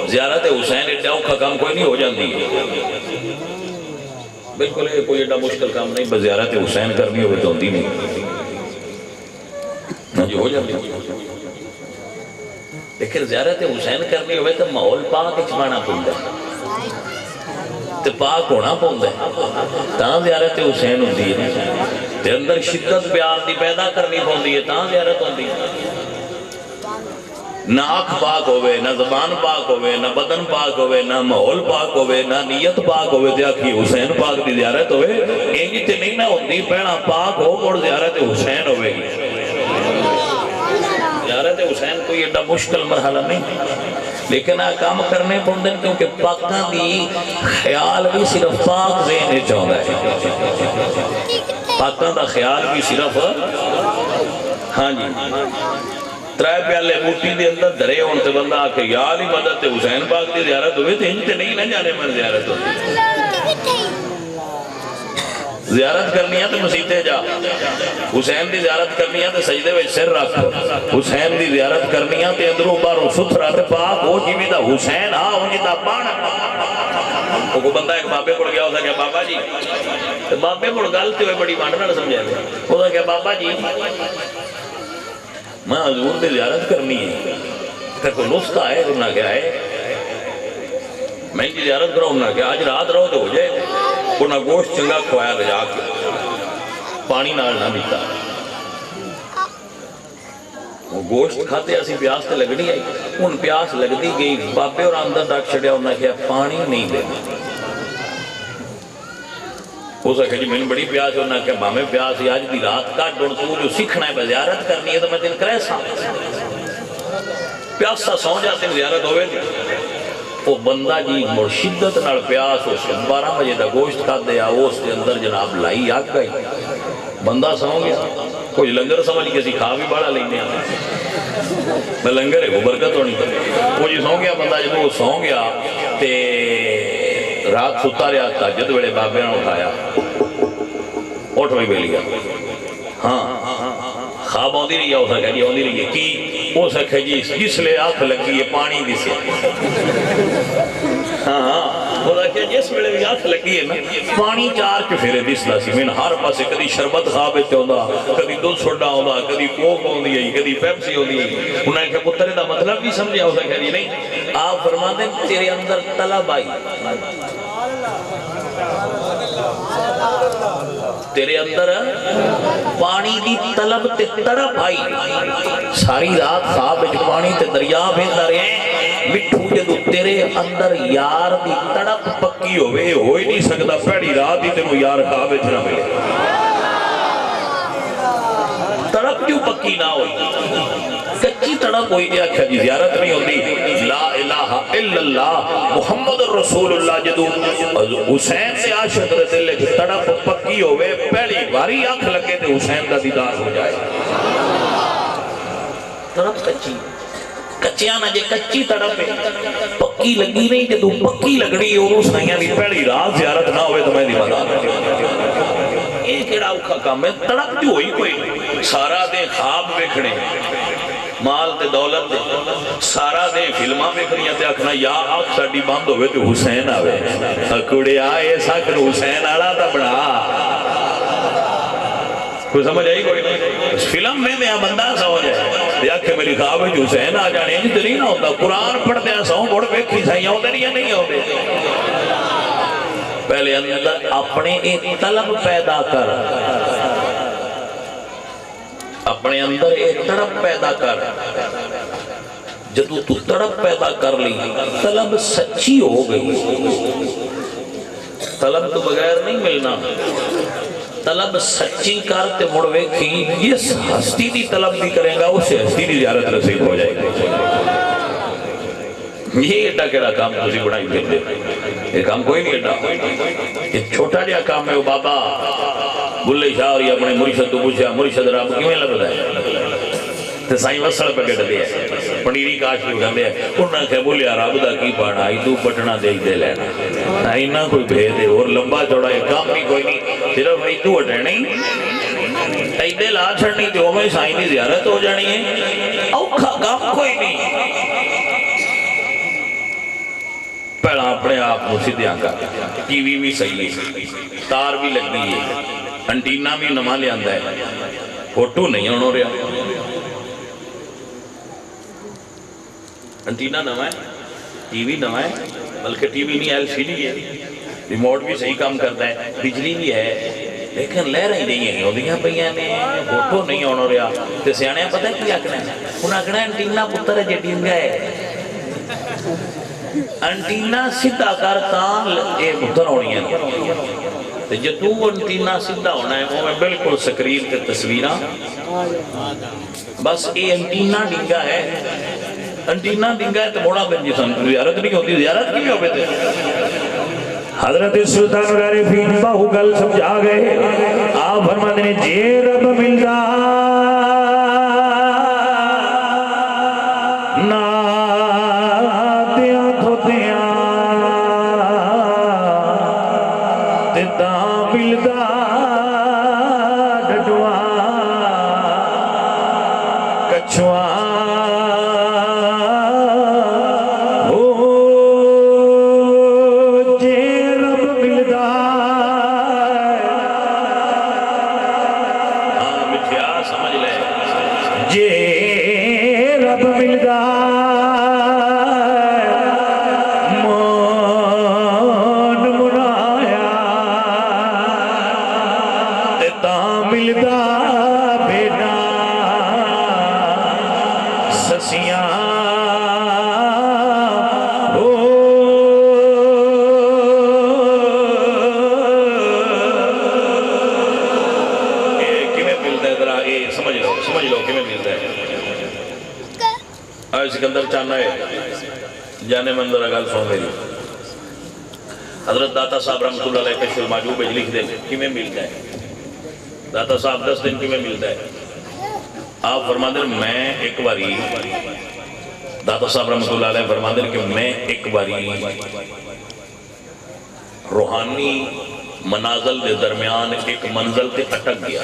زیارت حسین ایڈا اوکھا کام کوئی نہیں ہو جاندی بالکل کوئی ایڈا مشکل کام نہیں بس زیارت حسین کرنی ہوئے تو ہوندی نہیں جی ہو جاندی لیکن زیارت حسین کرنی ہوئے تو ماحول پاک اچھوانا پڑتا ہے تو پاک ہونا پڑتا ہے تاں زیارت حسین ہوندی ہے تے اندر شدت پیار دی پیدا کرنی پڑتی ہے تاں زیارت ہوندی ہے نہ آنکھ پاک ہوئے نہ زبان پاک ہوئے نہ بدن پاک ہوئے نہ ماحول پاک ہوئے نہ نیت پاک ہوئے تے آکھی حسین پاک دی زیارت ہوئے ایک تے نہیں نہ ہوندی پہنا پاک ہو اور زیارت حسین ہوئے گی زیارت حسین کوئی ایڈا مشکل مرحلہ نہیں لیکن کام کرنے پڑھتے کیونکہ پاکاں دی خیال بھی صرف پاک ذہن چاہتا ہے پاکاں دا خیال بھی صرف ہاں جی 3 پیالے موٹی دے اندر دھرے ہون تے بندہ آکے یا علی مدد تے حسین پاک دی زیارت ہوئے تے انج تے نہیں نہ جانے من زیارت ہوئی زیارت کرنی ہے تو مسیطے جا حسین دی زیارت کرنی ہے تو سجدے وچ سر رکھ حسین دی زیارت کرنی ہے تو اندروں باروں ستھرا تے پاک ہو جی دا حسین ہاں ہو جی دا پان وہ بندہ ایک بابے کو گیا ہوتا کہ بابا جی بابے کو گلتے ہوئے بڑی مانڈ نہ سمجھا دے ہوتا کہ بابا جی میں حضور دی زیارت کرنی ہے کہ کوئی نسخہ ہے انہاں کیا ہے میں کی زیارت کروں انہاں کہ آج رات رہو تو ہو جائے انہاں گوشت چنگا کھوایا رجا کے پانی نال نہ دیتا وہ گوشت کھاتے اسی پیاس تے لگنی آئی ان پیاس لگتی گئی بابے اور اندر ڈاک چھڑیا انہاں کیا پانی نہیں دینا ہو سکے جی میں بڑی پیاس ہونا کہ بامے پیاس ہی آج دی رات کا ڈون تو جو سیکھنا ہے زیارت کرنی ہے تو میں دن کرے سا پیاس سا سو جاتے ہیں زیارت ہوئے دی وہ بندہ جی مرشدت نال پیاس ہو سے 12 بجے دا گوشت کھا دیا اس کے اندر جناب لائی آگ گئی بندہ سو گیا کوئی لنگر سمجھ کسی کھا بھی بڑا لینے میں لنگر ہے وہ برکت ہونی وہ جی سو گیا بندہ جب وہ سو گیا تے رات ستا رہا تاجد ویلے بابے نے اٹھایا اٹھ بھی لیا ہاں خواب آتی رہی ہے اس آخیا جی آتی رہی ہے کی اس آخیا جی جس لے آنکھ لگی ہے پانی دی سے ہاں ہاں وہ آخیا جس ویلے بھی آنکھ لگی ہے نا پانی چار چفیرے دسدا سی میں ہر پاسے کدی شربت خواب وچ آوندا کدی دودھ سوڈا آوندا کدی کوک آوندی ہے کدی پیپسی آوندی ہے انہاں نے پتر دا مطلب بھی سمجھا اس آخیا جی نہیں آپ فرماتے ہیں تیرے اندر طلب آئی تیرے اندر پانی دی طلب تے تڑپ آئی ساری رات خواب وچ پانی تے دریا بہندا رہے مٹھو جدو تیرے اندر یار دی تڑپ پکی ہوئے ہو ہی نہیں سکتا پہلی رات ہی تینوں یار خواب وچ نہ ملے تڑپ کیوں پکی نہ ہوئی کچی تڑپ ہوئی دیا کیا جی زیارت نہیں ہوتی لا الہ الا اللہ محمد رسول اللہ جدو حسین سے عاشق رہتے لکھ تڑپ پکی ہوئے پہلی باری آنکھ لگے تھے حسین کا دیدار ہو جائے تڑپ کچی کچیاں نہ جے کچی تڑپ پکی لگی نہیں جدو پکی لگڑی اور سائیاں دی پہلی رات زیارت نہ ہوئے تو میں دی بتا یہ کیڑا اوکھا کام ہے تڑپ جو ہوئی کوئی سارا دے خواب ویکھنے مال تے دولت دے سارا دے فلماں ویکھنیاں تے آکھنا یا آنکھ ساڈی بند ہوئے تو حسین آوے کڑے آئے ساکر حسین آڑا تا بڑا کوئی سمجھ آئی کوئی نہیں فلم میں بندہ سا ہو جائے یا کہ میری خواب ہے حسین آ جانے ہیں جتنی نہ ہوتا قرآن پڑھتے ہیں سو بڑھ ویکھی سائیاں ہوتے نہیں ہوتے پہلے اندر اپنے ایک طلب پیدا کر اپنے اندر ایک تڑپ پیدا کر جدو تو تڑپ پیدا کر لی طلب سچی ہو گئی طلب تو بغیر نہیں ملنا طلب سچی کرتے مڑ ویکھی اس ہستی دی طلب بھی کریں گا اسے ہستی دی زیارت نصیب ہو جائے گی یہ ایڈا کیڑا کام تسی بڑائی پھر دے یہ کام کوئی نہیں ایڈا یہ چھوٹا جہا کام ہے وہ بابا بلے شاہ اور اپنے مرشد تو پوچھا مرشد رب کیوں لگتا ہے تو سائیں وصل پہ گٹ دیا پنیری کاش بھی گھندے ہیں انہاں کہ بولیا رب دا کی پانا آئی تو پٹنا دیکھ دے لینا اینا کوئی بھید ہے اور لمبا چوڑا ہے کام نہیں کوئی نہیں صرف آئی تو اٹھے نہیں ایدے لا چھڑنی تو ہمیں سائیں دی زیارت ہو جانی ہے اوکھا کام کوئی نہیں پہلا اپنے آپ کو سیدھیاں کر ٹی وی بھی صحیح ہے تار بھی لگ دی ہے انٹینا بھی نما لے آندہ ہے فوٹو نہیں ہونا رہا انٹینا نما ہے ٹی وی نما ہے بلکہ ٹی وی نہیں ایل سی ڈی ہے ریموٹ بھی صحیح کام کرتا ہے بجلی بھی ہے لیکن لے رہی نہیں ہے ہوندیاں پہیاں نے فوٹو نہیں ہونا رہا تو سیانے پتہ ہے کیا آکھنا ہے انہاں آکھنا انٹینا پتر ہے جیٹینگا ہے انٹینا سیدھا کرتا یہ پتر ہونی ہے جدو انٹینا سیدھا ہونا ہے وہ میں بالکل سکرین تے تصویرہ بس یہ انٹینا ڈنگا ہے انٹینا ڈنگا ہے تو بڑا بن جسن زیارت نہیں ہوتی زیارت کی بھی ہوئے تھے حضرت سلطان العارفین باہو گل سمجھا گئے آپ فرماتے ہیں جے رب مل جا نا دیا تو دیا تیتا مل دا ڈڈوا کچھوا سکندر چاہنا ہے جانے مندر اگل سو میری حضرت داتا صاحب رحمت اللہ علیہ کشف المعجوب بج لکھ دے کی میں ملتا ہے داتا صاحب 10 دن کی میں ملتا ہے آپ فرما دیں میں ایک باری داتا صاحب رحمت اللہ علیہ فرما دیں کہ میں ایک باری روحانی منازل دے درمیان ایک منزل تے اٹک گیا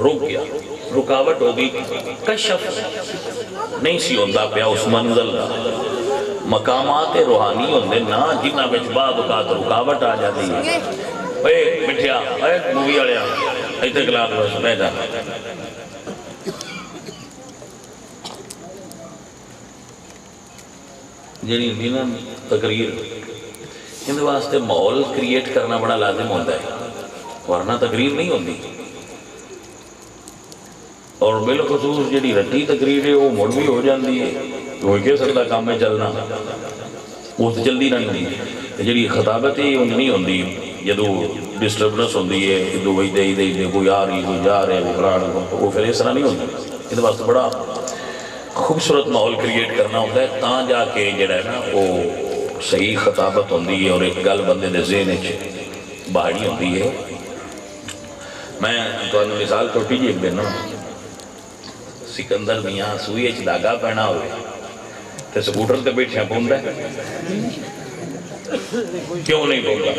رک گیا، رکاوٹ ہو گئی، کشف نہیں سی ہوندا پیا اس منزل دا۔ مقامات روحانی ہوندے نا جنہاں وچ بعد اوقات رکاوٹ آ جاتی ہے۔ اے مٹھیا، اے مووی والیا ایتھے کلاس بس بیٹھ جا۔ جڑی بھی نا تقریر ان واسطے ماحول کریٹ کرنا بڑا لازم ہوتا ہے، ورنہ تقریر نہیں ہوتی۔ اور بالخصوص جڑی رٹی تقریر ہے وہ مڑ بھی ہو جاتی ہے، وہ کہہ سکتا کام ہے چلنا، وہ تو جلدی نہیں ہوتی۔ جڑی خطابت ہے وہ نہیں ہوتی، جدو ڈسٹربنس ہوتی ہے، جدو وہی دے کوئی آ رہی کوئی جا رہے وہ پھر اس طرح نہیں ہوتی۔ اس واسطے بڑا خوبصورت ماحول کریٹ کرنا ہوتا ہے، تاں جا کے جڑا ہے نا وہ صحیح خطابت ہوتی ہے اور ایک گل بندے دے ذہن وچ باہری ہوتی ہے۔ میں تو مثال چھوٹی جی ایک دینا، سکندر میاں سوئی وچ دھاگا پہنا ہوئے تے سکوٹر تے بیٹھیا پوندا ہے، کیوں نہیں پوندا؟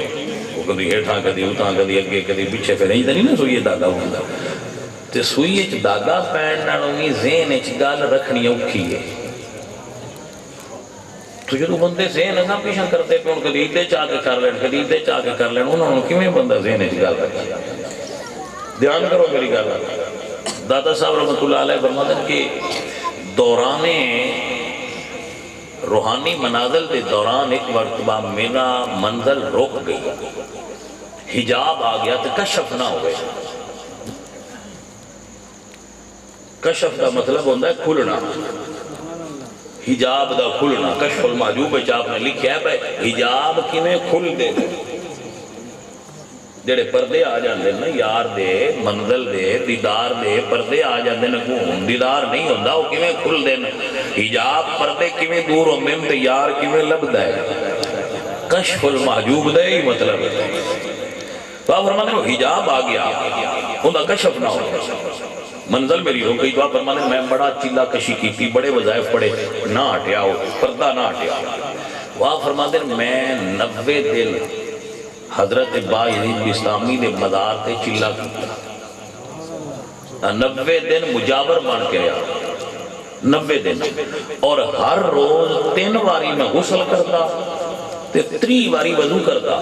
وہ کدی ہیٹھاں کدی اتاں کدی اگے کدی پیچھے، پھر نہیں تے نہیں نا سوئی دھاگا پوندا۔ تے سوئی وچ دھاگا پہن نالوں وی ذہن وچ گل رکھنی اوکھی ہے۔ تو جدو بندے ذہن اگاں پیچھے کرتے پے ہن کدی ادھر چاہ کے کر لین کدی ادھر چاہ کے کر لین، انہوں نے کیویں بندہ ذہن وچ گل رکھے؟ دھیان کرو میری گل۔ داتا صاحب رحمۃ اللہ علیہ فرماتے ہیں کہ دوران روحانی منازل کے دوران ایک مرتبہ میرا منزل رک گئی، حجاب آ گیا تو کشف نہ ہوئے۔ کشف کا مطلب ہوتا ہے کھلنا، حجاب دا کھلنا۔ کشف المحجوب آپ نے لکھا ہے حجاب کیویں کھل دے، جڑے پردے آ جاندے نا یار دے منزل دے دیدار دے پردے آ جاندے نا، دیدار نہیں ہوندا وہ کیویں کھل دے، حجاب پردے کیویں دور ہوندے تے یار کیویں لبدا ہے۔ کشف المحجوب دا ہی مطلب ہے۔ تو آپ فرماتے ہیں حجاب آ گیا اوندا کشف نہ ہو، منزل میری ہو گئی۔ تو آپ فرماتے ہیں میں بڑا چلا کشی کیتی، بڑے وظائف پڑے، نہ ہٹیا ہو پردہ نہ ہٹیا۔ وہ آپ فرماتے ہیں میں 90 دن حضرت با یزید بستامی دے مزار تے چلا کیتا، 90 دن مجاور بن کے رہا، 90 دن، اور ہر روز 3 واری میں غسل کرتا تے 3 واری وضو کرتا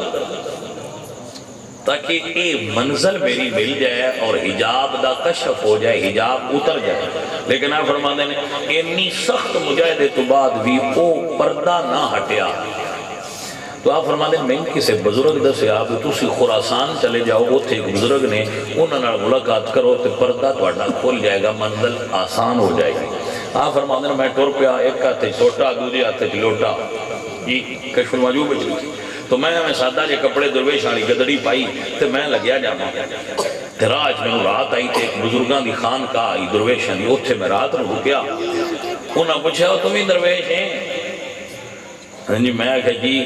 تاکہ یہ منزل میری مل جائے اور حجاب دا کشف ہو جائے، حجاب اتر جائے۔ لیکن آپ فرماتے ہیں اتنی سخت مجاہدے تو بعد بھی وہ پردہ نہ ہٹیا۔ تو آپ فرماتے ہیں میں کسی بزرگ دسے آپ تسی خراسان چلے جاؤ، اتھے ایک بزرگ نے انہوں نے ملاقات کرو تو پردہ تہاڈا کھل جائے گا، منزل آسان ہو جائے گی۔ آپ فرماتے ہیں میں ٹر پیا، ایک ہاتھ چھوٹا دوسرے ہاتھ لوٹا، یہ کشف المحجوب چلی۔ تو میں سادہ جے کپڑے درویش والی گدڑی پائی تے میں لگیا جانا تے راہ وچ میں رات آئی تے ایک بزرگاں دی خانقاہ آئی درویشاں دی، اوتھے میں رات نوں رکیا۔ انہاں پوچھا تم ہی درویش ہیں؟ ہاں جی، میں کہا جی۔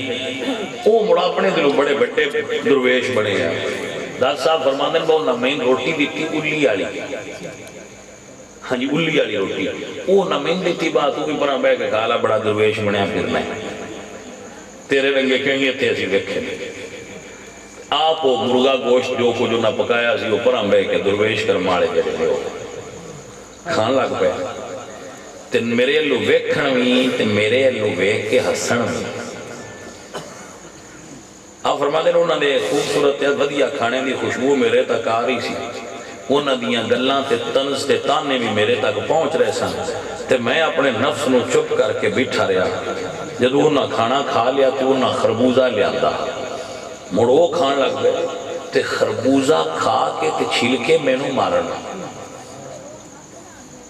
وہ مڑا اپنے دلوں بڑے بڑے درویش بنے ہیں۔ داد صاحب فرماندے ہیں بہت نمین روٹی دیتی الی والی، ہاں جی الی والی روٹی، وہ نمین دیتی بات تو بھی پرا بہ کے کھالا بڑا درویش بنیا پھرنا ہے، تیرے رنگے کہیں گے تھے اسی دیکھیں۔ آپ وہ مرغا گوشت جو کچھ نہ پکایا سی وہ پرا بہ کے درویش کر مارے جڑے ہو کھان لگ پہ تے میرے اللہ ویکھن بھی تے میرے اللہ ویکھ کے ہسن بھی۔ آپ فرماتے ہیں انہوں نے خوبصورت ودیا کھانے دی خوشبو میرے تک آ رہی سی، انہوں دیاں گلاں تے طنز تے تانے بھی میرے تک پہنچ رہے سن تے میں اپنے نفس نو چپ کر کے بیٹھا رہا۔ جدو انہاں کھانا کھا لیا تو انہاں خربوزہ لیاندا، مڑو کھان لگ گئے تے خربوزہ کھا کے تے چھل کے میں نو مارنا۔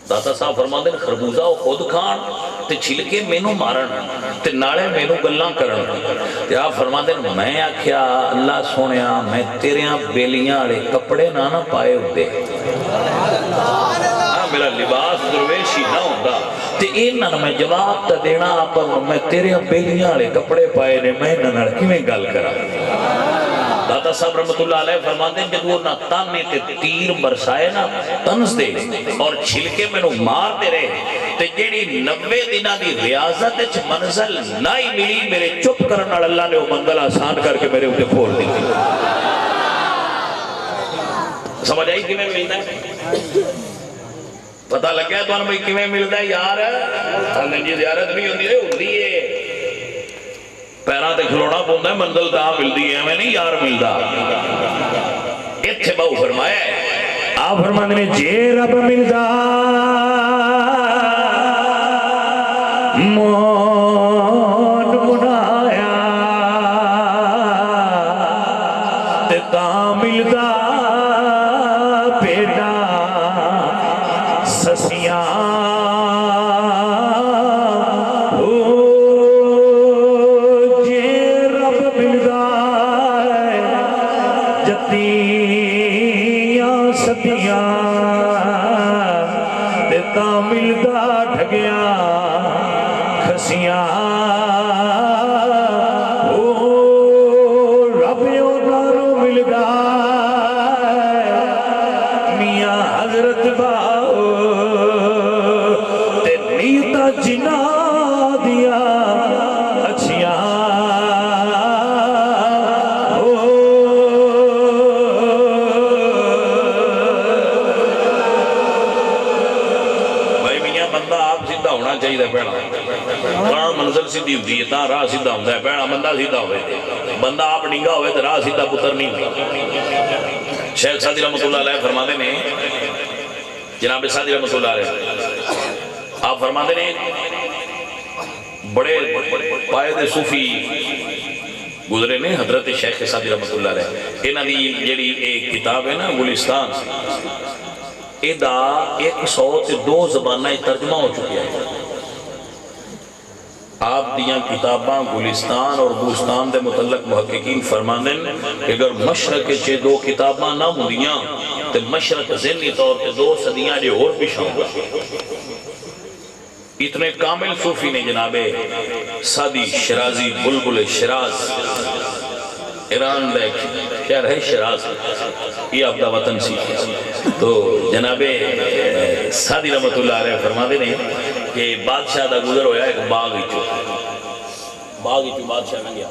داتا صاحب فرماتے ہیں خربوزہ وہ خود کھان تے چھلکے مینوں مارن تے نالے مینوں گلاں کرن۔ تے آپ فرماتے ہیں میں آکھیا اللہ سونیا میں تیریاں بیلیاں والے کپڑے نہ پائے ہوندے، میرا لباس درویشی نہ ہوندا تے انہاں میں جواب تے دینا پر میں تیریاں بیلیاں والے کپڑے پائے نے، میں انہاں نال کیویں گل کراں؟ داتا صاحب رحمت اللہ علیہ فرماتے ہیں جب وہ نہ تانے تے تیر برسائے نا تنز دے اور چھلکے میں نو مار دے رہے تے جیڑی 90 دنہ دی ریاضت اچھ منزل نائی ملی میرے چپ کرنا اللہ نے وہ منزل آسان کر کے میرے ہوتے کھول دی۔ سمجھ آئی کیویں ملتا ہے؟ پتہ لگ گیا تو بھائی کیویں ملتا ہے یار؟ جی زیارت بھی ہوتی ہے پیراں تے کھلونا پوندا ہے منزل تاں ملدی ہے میں نہیں یار ملدا اتھے بہو فرمایا ہے آپ فرماندے نے جے رب ملدا مون منایا تے تاں ملدا پیڑا سسیاں ملدا ڈھگیا کھسیاں رب نارو ملدا میاں حضرت باؤ تے نیتا جنا دیا اچھیاں چاہیے پہنا منزل سیدھی ہوتی ہے تاں راہ سیدھا ہوتا ہے پہنا بندہ سیدھا ہوئے بندہ آپ ڈنگا ہوئے تو راہ سیدھا پتر نہیں ہوتا شیخ سعدی رحمت اللہ علیہ فرماتے ہیں جناب سعدی رحمت اللہ علیہ آپ فرماتے ہیں بڑے پائد صوفی گزرے نے حضرت شیخ سعدی رحمت اللہ علیہ انہاں دی جڑی ایک کتاب ہے نا گلستان ایدہ 102 زبانیں ترجمہ ہو چکی ہے آپ دیاں کتاباں گلستان اور بوستان دے متعلق محققین فرماندن کہ اگر مشرق چے 2 کتاباں نہ ہوندیاں تو مشرق ذہنی طور پہ 2 صدیاں جو اور پیشاں ہوگا اتنے کامل صوفی نے جناب سعدی شرازی بلبل شراز ایران دے شہر ہے شراز یہ آپ دا وطن سی تو جناب سعدی رحمت اللہ علیہ فرماتے ہیں کہ بادشاہ دا گزر ہویا ایک باغ ہی بادشاہ نہ گیا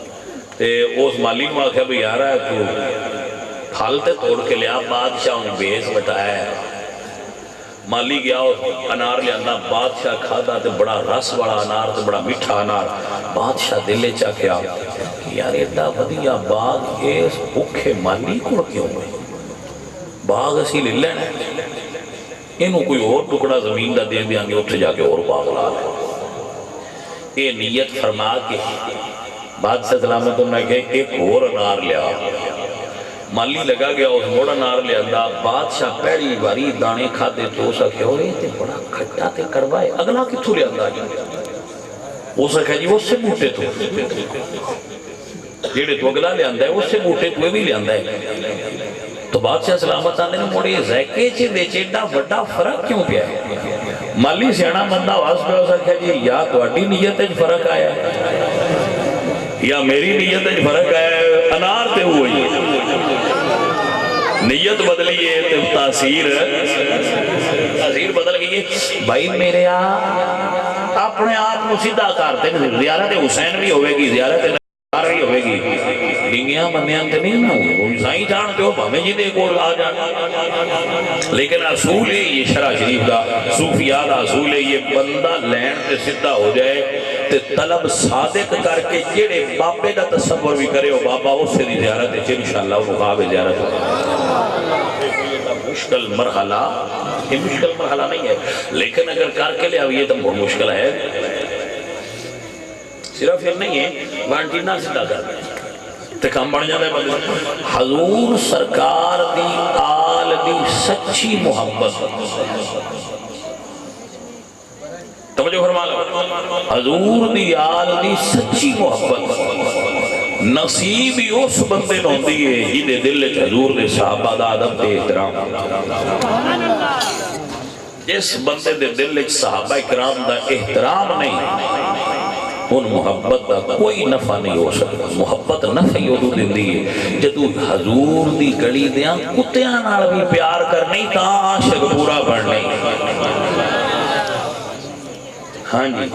تے اس مالی کو آکھا بھی آ رہا ہے تو پھل تے توڑ کے لیا بادشاہ انہیں بیس بٹایا ہے مالی گیا اور انار لے اندہ بادشاہ کھاتا تے بڑا رس والا انار تے بڑا میٹھا انار بادشاہ دلے چاہ کیا یار ایڈا ودیا باغ اس بھوکے مالی کو کیوں ہوئے باغ اسی لے لینا انہوں کوئی اور ٹکڑا زمین دا دے دیاں گے اتھے جا کے اور باغ لا لے یہ نیت فرما کے بادشاہ سلامت انہوں نے کہا ایک اور انار لیا مالی لگا گیا اس موڑا نار لے اندہ بادشاہ پہلی باری دانے کھاتے تو اسا کہا ہوئے تے بڑا کھٹا تے کڑوائے اگلا کتھو لے اندہ جائے اسا کہا جی وہ سے بوٹے تو جیڑے تو اگلا لے اندہ ہے وہ سے بوٹے تو بھی لے اندہ ہے تو بادشاہ سلامت آنے نے موڑے زیکے چے دے چیڈا بڑا فرق کیوں پیا ہے مالی سیانا بندہ آواز پہ اسا کہا جی یا تو اڈی نیت ہے فرق آیا یا میری نیت ہے فرق آیا انار تے ہوئی نیت بدلی ہے تاثیر بدل گئی ہے بھائی میرے اپنے آپ کو سیدھا کرتے ہیں زیارت حسین بھی ہوئے گی زیارت نار بھی ہوئے گی ڈنگیاں بندیاں تے نہیں نہ ہوئی سائیں جانتے ہو ہمیں جی دے کو آ جانا لیکن اصول ہے یہ شرع شریف دا صوفیاء دا اصول ہے یہ بندہ لین تے سدھا ہو جائے تے طلب صادق کر کے جیڑے بابے دا تصور بھی کرے ہو بابا اس سے دی زیارت ہے انشاءاللہ وہ خواب زیارت ہو مشکل مرحلہ یہ مشکل مرحلہ نہیں ہے لیکن اگر کر کے لے اب یہ تو بہت مشکل ہے صرف یہ نہیں ہے وانٹینا سدھا کر تے کام بڑھ جاتا ہے بندہ حضور سرکار دی آل دی سچی محبت توجہ فرما لو حضور دی آل دی سچی محبت نصیب ہی اس بندے نو ہوندی ہے جدے دل وچ حضور دے صحابہ دا ادب تے احترام جس بندے دے دل وچ صحابہ کرام دا احترام نہیں ان محبت دا کوئی نفع نہیں ہو سکتا محبت نفع ہی ادو دیندی ہے جدو حضور دی گڑی دیاں کتیاں نال بھی پیار کرنی تا عاشق پورا بڑھنی ہاں جی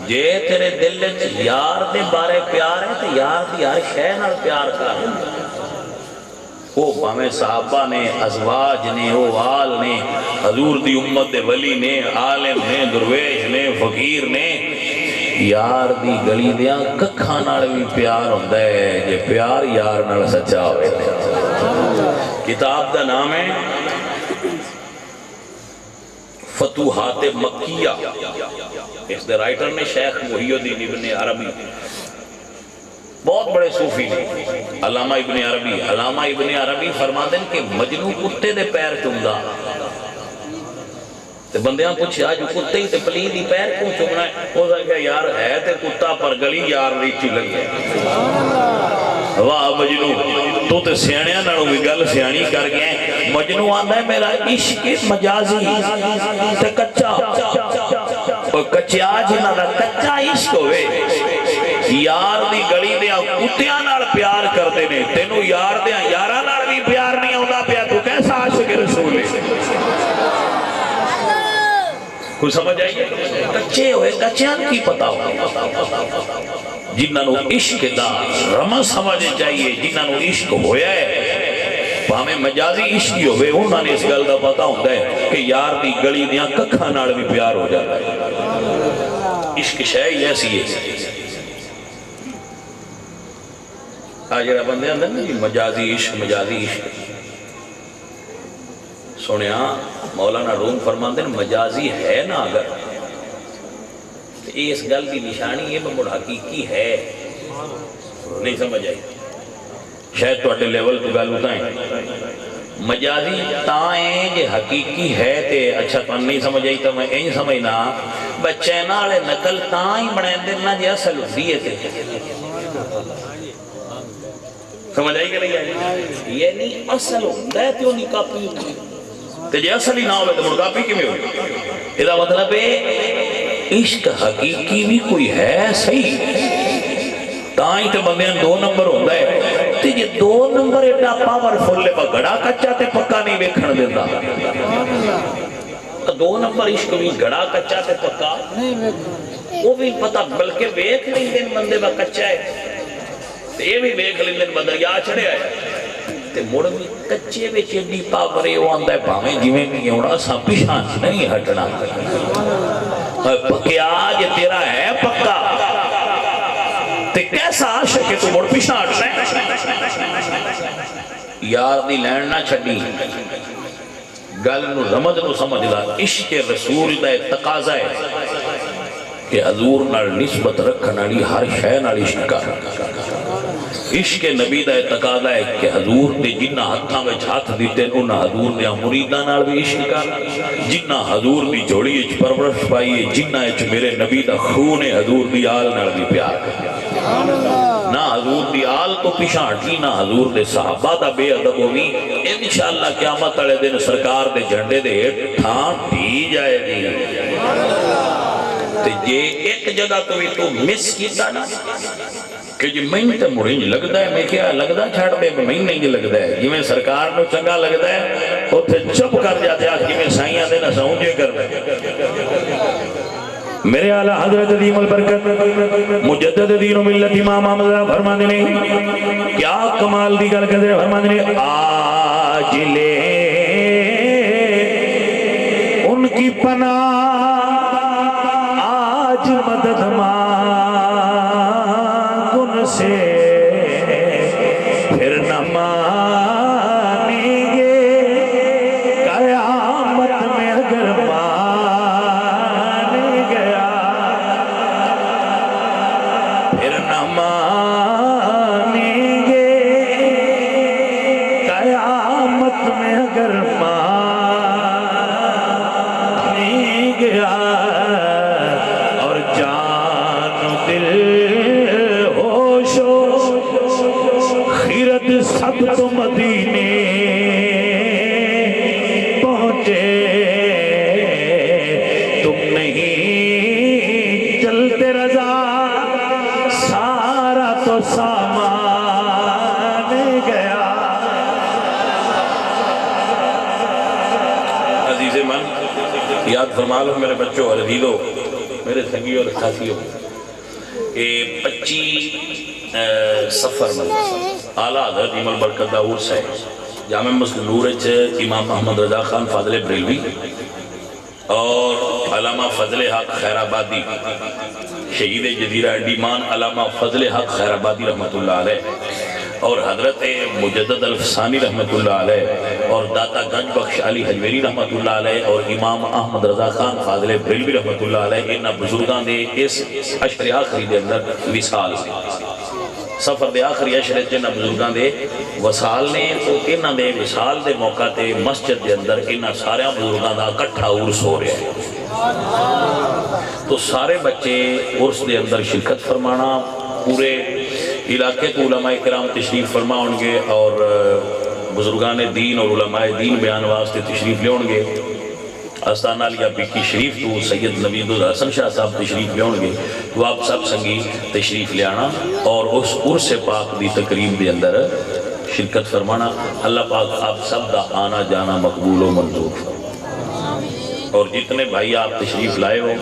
جے تیرے دل وچ یار دے بارے پیار ہے تو یار دی ہر شے نال پیار کر وہ پاویں صحابہ نے، ازواج نے، وہ آل نے، حضور دی امت دے ولی نے، عالم نے، درویش نے، فقیر نے، یار دی گلی دیاں ککھاں نال بھی پیار ہوندا ہے جے پیار یار نال سچا ہوئے۔ کتاب دا نام ہے فتوحات مکیہ، اس دے رائٹر نے شیخ محی الدین ابن عربی، بہت بڑے صوفی نے، علامہ ابن عربی فرماتے ہیں کہ مجنو کتے دے پیر چومدا تے بندیاں پوچھیا جو کتے ہی تے پلید ہی پیر کیوں چومنا ہے؟ وہ کہا یار ہے تے کتا پر گلی یار ریچی لگے۔ واہ مجنو تو تے سیاںیاں نالوں بھی گل سیاںی کر گئے۔ مجنو آندا ہے میرا عشق مجازی تے کچا، اور کچا جنہاں دا کچا عشق ہوئے یار دی گلی دیا کتیاں نال پیار کرتے نے، تینوں یار دیا یارہ نال بھی پیار نہیں ہوتا پیا، تو کیسا عاشق رسول ہے؟ کوئی سمجھ آئیے؟ کچے ہوئے کچیاں کی پتا ہو، جنہاں نو عشق دا رمز سمجھے چاہیے، جنہاں نو عشق ہویا ہے پاہمیں مجازی عشقی ہوئے، انہاں نے اس گل دا پتا ہوتا ہے کہ یار دی گلی دیا ککھاں نال بھی پیار ہو جاتا ہے۔ عشق شے ایسی ہے۔ آج جڑا بندے اندر نہیں مجازی عشق سنیا مولانا روم فرماندے ہیں مجازی ہے نا اگر اس گل کی نشانی ہے مڑ حقیقی ہے، نہیں سمجھ آئی؟ شاید توڑے لیول تو گل ہوتا ہے مجازی تائیں جے حقیقی ہے تے اچھا تو نہیں سمجھ آئی تو میں این سمجھنا بچے نالے نقل تائیں بڑھیں دینا جے اصل دیئے تے سمجھ آئی کہ نہیں آئی؟ یہ نہیں اصل ہوتا ہے تو نہیں کاپی ہوتی تے جے اصل ہی نہ ہوئے تو مڑ کاپی کی میں ہوئی۔ یہ مطلب ہے عشق حقیقی بھی کوئی ہے صحیح تائیں تے بندیاں دو نمبر ہوتا ہے تے یہ دو نمبر ایڈا پاور فل لے با گڑا کچا تے پکا نہیں بیکھن دیتا۔ دو نمبر عشق بھی گڑا کچا تے پکا وہ بھی پتا بلکہ بیک نہیں دن بندے با کچا ہے یہ بھی بیک لیندن بدر یا چھڑے آئے تے مڑ بھی کچے میں چیڈی پاورے وہ آندہ ہے پاویں جیویں بھی ہونا سا پیشان نہیں ہٹنا پکے آج تیرا ہے پکا تے کیسا عاشق ہے تو مڑ پیشان ہٹنا ہے یار دی لین نہ چھڑی گل نو رمض نو سمجھ لا عشق رسول دا تقاضا ہے کہ حضور نال نسبت رکھنا لی ہر شے نال عشق کر عشق نبی دا تقاضا ہے کہ حضور دے جنہ ہتھاں وچ ہاتھ دیتے انہاں حضور دے مریداں نال بھی عشق کر جنہ حضور دی جوڑی وچ پرورش پائی جنہ وچ میرے نبی دا خون ہے حضور دی آل نال بھی پیار نہ حضور دی آل تو پیچھے ہٹی نہ حضور دے صحابہ دا بے ادب ہوئی انشاءاللہ قیامت والے دن سرکار دے جھنڈے دے ٹھان ٹھی جائے گی تے یہ ایک جگہ تو بھی تو مس کیتا نا کہ جی میں تے مڑیں لگدا ہے میں کیا لگدا چھڑ دے میں نہیں لگدا ہے جی میں سرکار نو چنگا لگدا ہے اوتھے چپ کر جاتے آ کہ میں سائیاں دے نہ سمجھے کر میرے اعلی حضرت عظیم البرکت مجدد دین و ملت امام احمد فرماندے نے کیا کمال دی گل کردے فرماندے نے آج لے ان کی پناہ آج مدد سے پھر نہ مانیں گے قیامت میں اگر مان گیا پھر نہ مانیں گے قیامت میں اگر مان گیا اور جان دل سب تو مدینے پہنچے تم نہیں چلتے رضا سارا تو سامان گیا۔ عزیز من یاد فرما لو میرے بچوں اور عزیزوں میرے سنگیوں اور ساتھیوں کہ 25 سفر میں اعلیٰ حضرت امام البرکت دا عرس ہے جامع مسجد نور امام محمد رضا خان فاضل بریلوی اور علامہ فضل حق خیر آبادی شہید جزیرہ انڈیمان علامہ فضل حق خیر آبادی رحمت اللہ علیہ اور حضرت مجدد الفسانی رحمت اللہ علیہ اور داتا گنج بخش علی حجویری رحمت اللہ علیہ اور امام احمد رضا خان فاضل بریلوی رحمت اللہ علیہ انہاں بزرگان دے اس عشر آخری دے اندر وصال سے سفر دے آخری عشر جنہ بزرگان دے وصال نے تو انہاں دے وصال دے موقع تے مسجد دے اندر انہاں سارے بزرگان دا کٹھا عرس ہو رہے ہیں تو سارے بچے عرس دے اندر شرکت فرمانا پورے علاقے کو علماء کرام تشریف فرما ہونگے اور بزرگان دین اور علماء دین بیان واسطے تشریف لے ہونگے استانہ لیا بیکی شریف تو سید نوید الحسن شاہ صاحب تشریف لے ہونگے تو آپ سب سنگی تشریف لے آنا اور اس عرس پاک دی تقریب دے اندر شرکت فرمانا اللہ پاک آپ سب دا آنا جانا مقبول و منظور اور جتنے بھائی آپ تشریف لائے ہو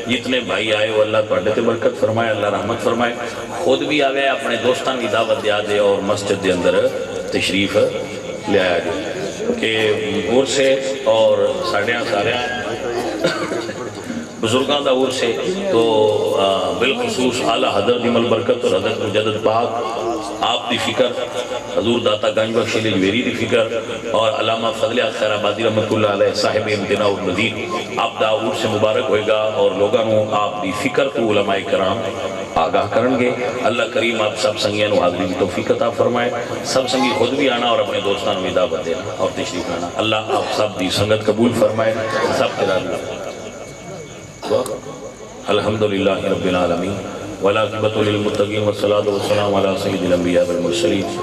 جتنے بھائی آئے ہو اللہ توڑے تے برکت فرمائے اللہ رحمت فرمائے خود بھی آگئے اپنے دوستان کی دعوت دیا دے اور مسجد دے اندر تشریف لے آیا گئے کہ غور سے اور ساڑھیاں بزرگان دا غور سے تو بالخصوص اعلیٰ حضرت عمل برکت اور حضرت مجدد پاک آپ دی فکر حضور داتا گنج بخش علی حجویری دی فکر اور علامہ فضل خیر آبادی رحمت اللہ علیہ صاحب امتناع المزید آپ دا عور سے مبارک ہوئے گا اور لوگانوں آپ دی فکر کو علماء کرام آگاہ کرنگے اللہ کریم آپ سب سنگیاں حاضری کی توفیق عطا فرمائے سب سنگی خود بھی آنا اور اپنے دوستان میں دعوت دینا اور تشریف لانا اللہ آپ سب دی سنگت قبول فرمائے سب کے دعوت الحمدللہ رب العالمین والعاقبۃ للمتقین والصلاۃ والسلام علی سید الانبیاء والمرسلین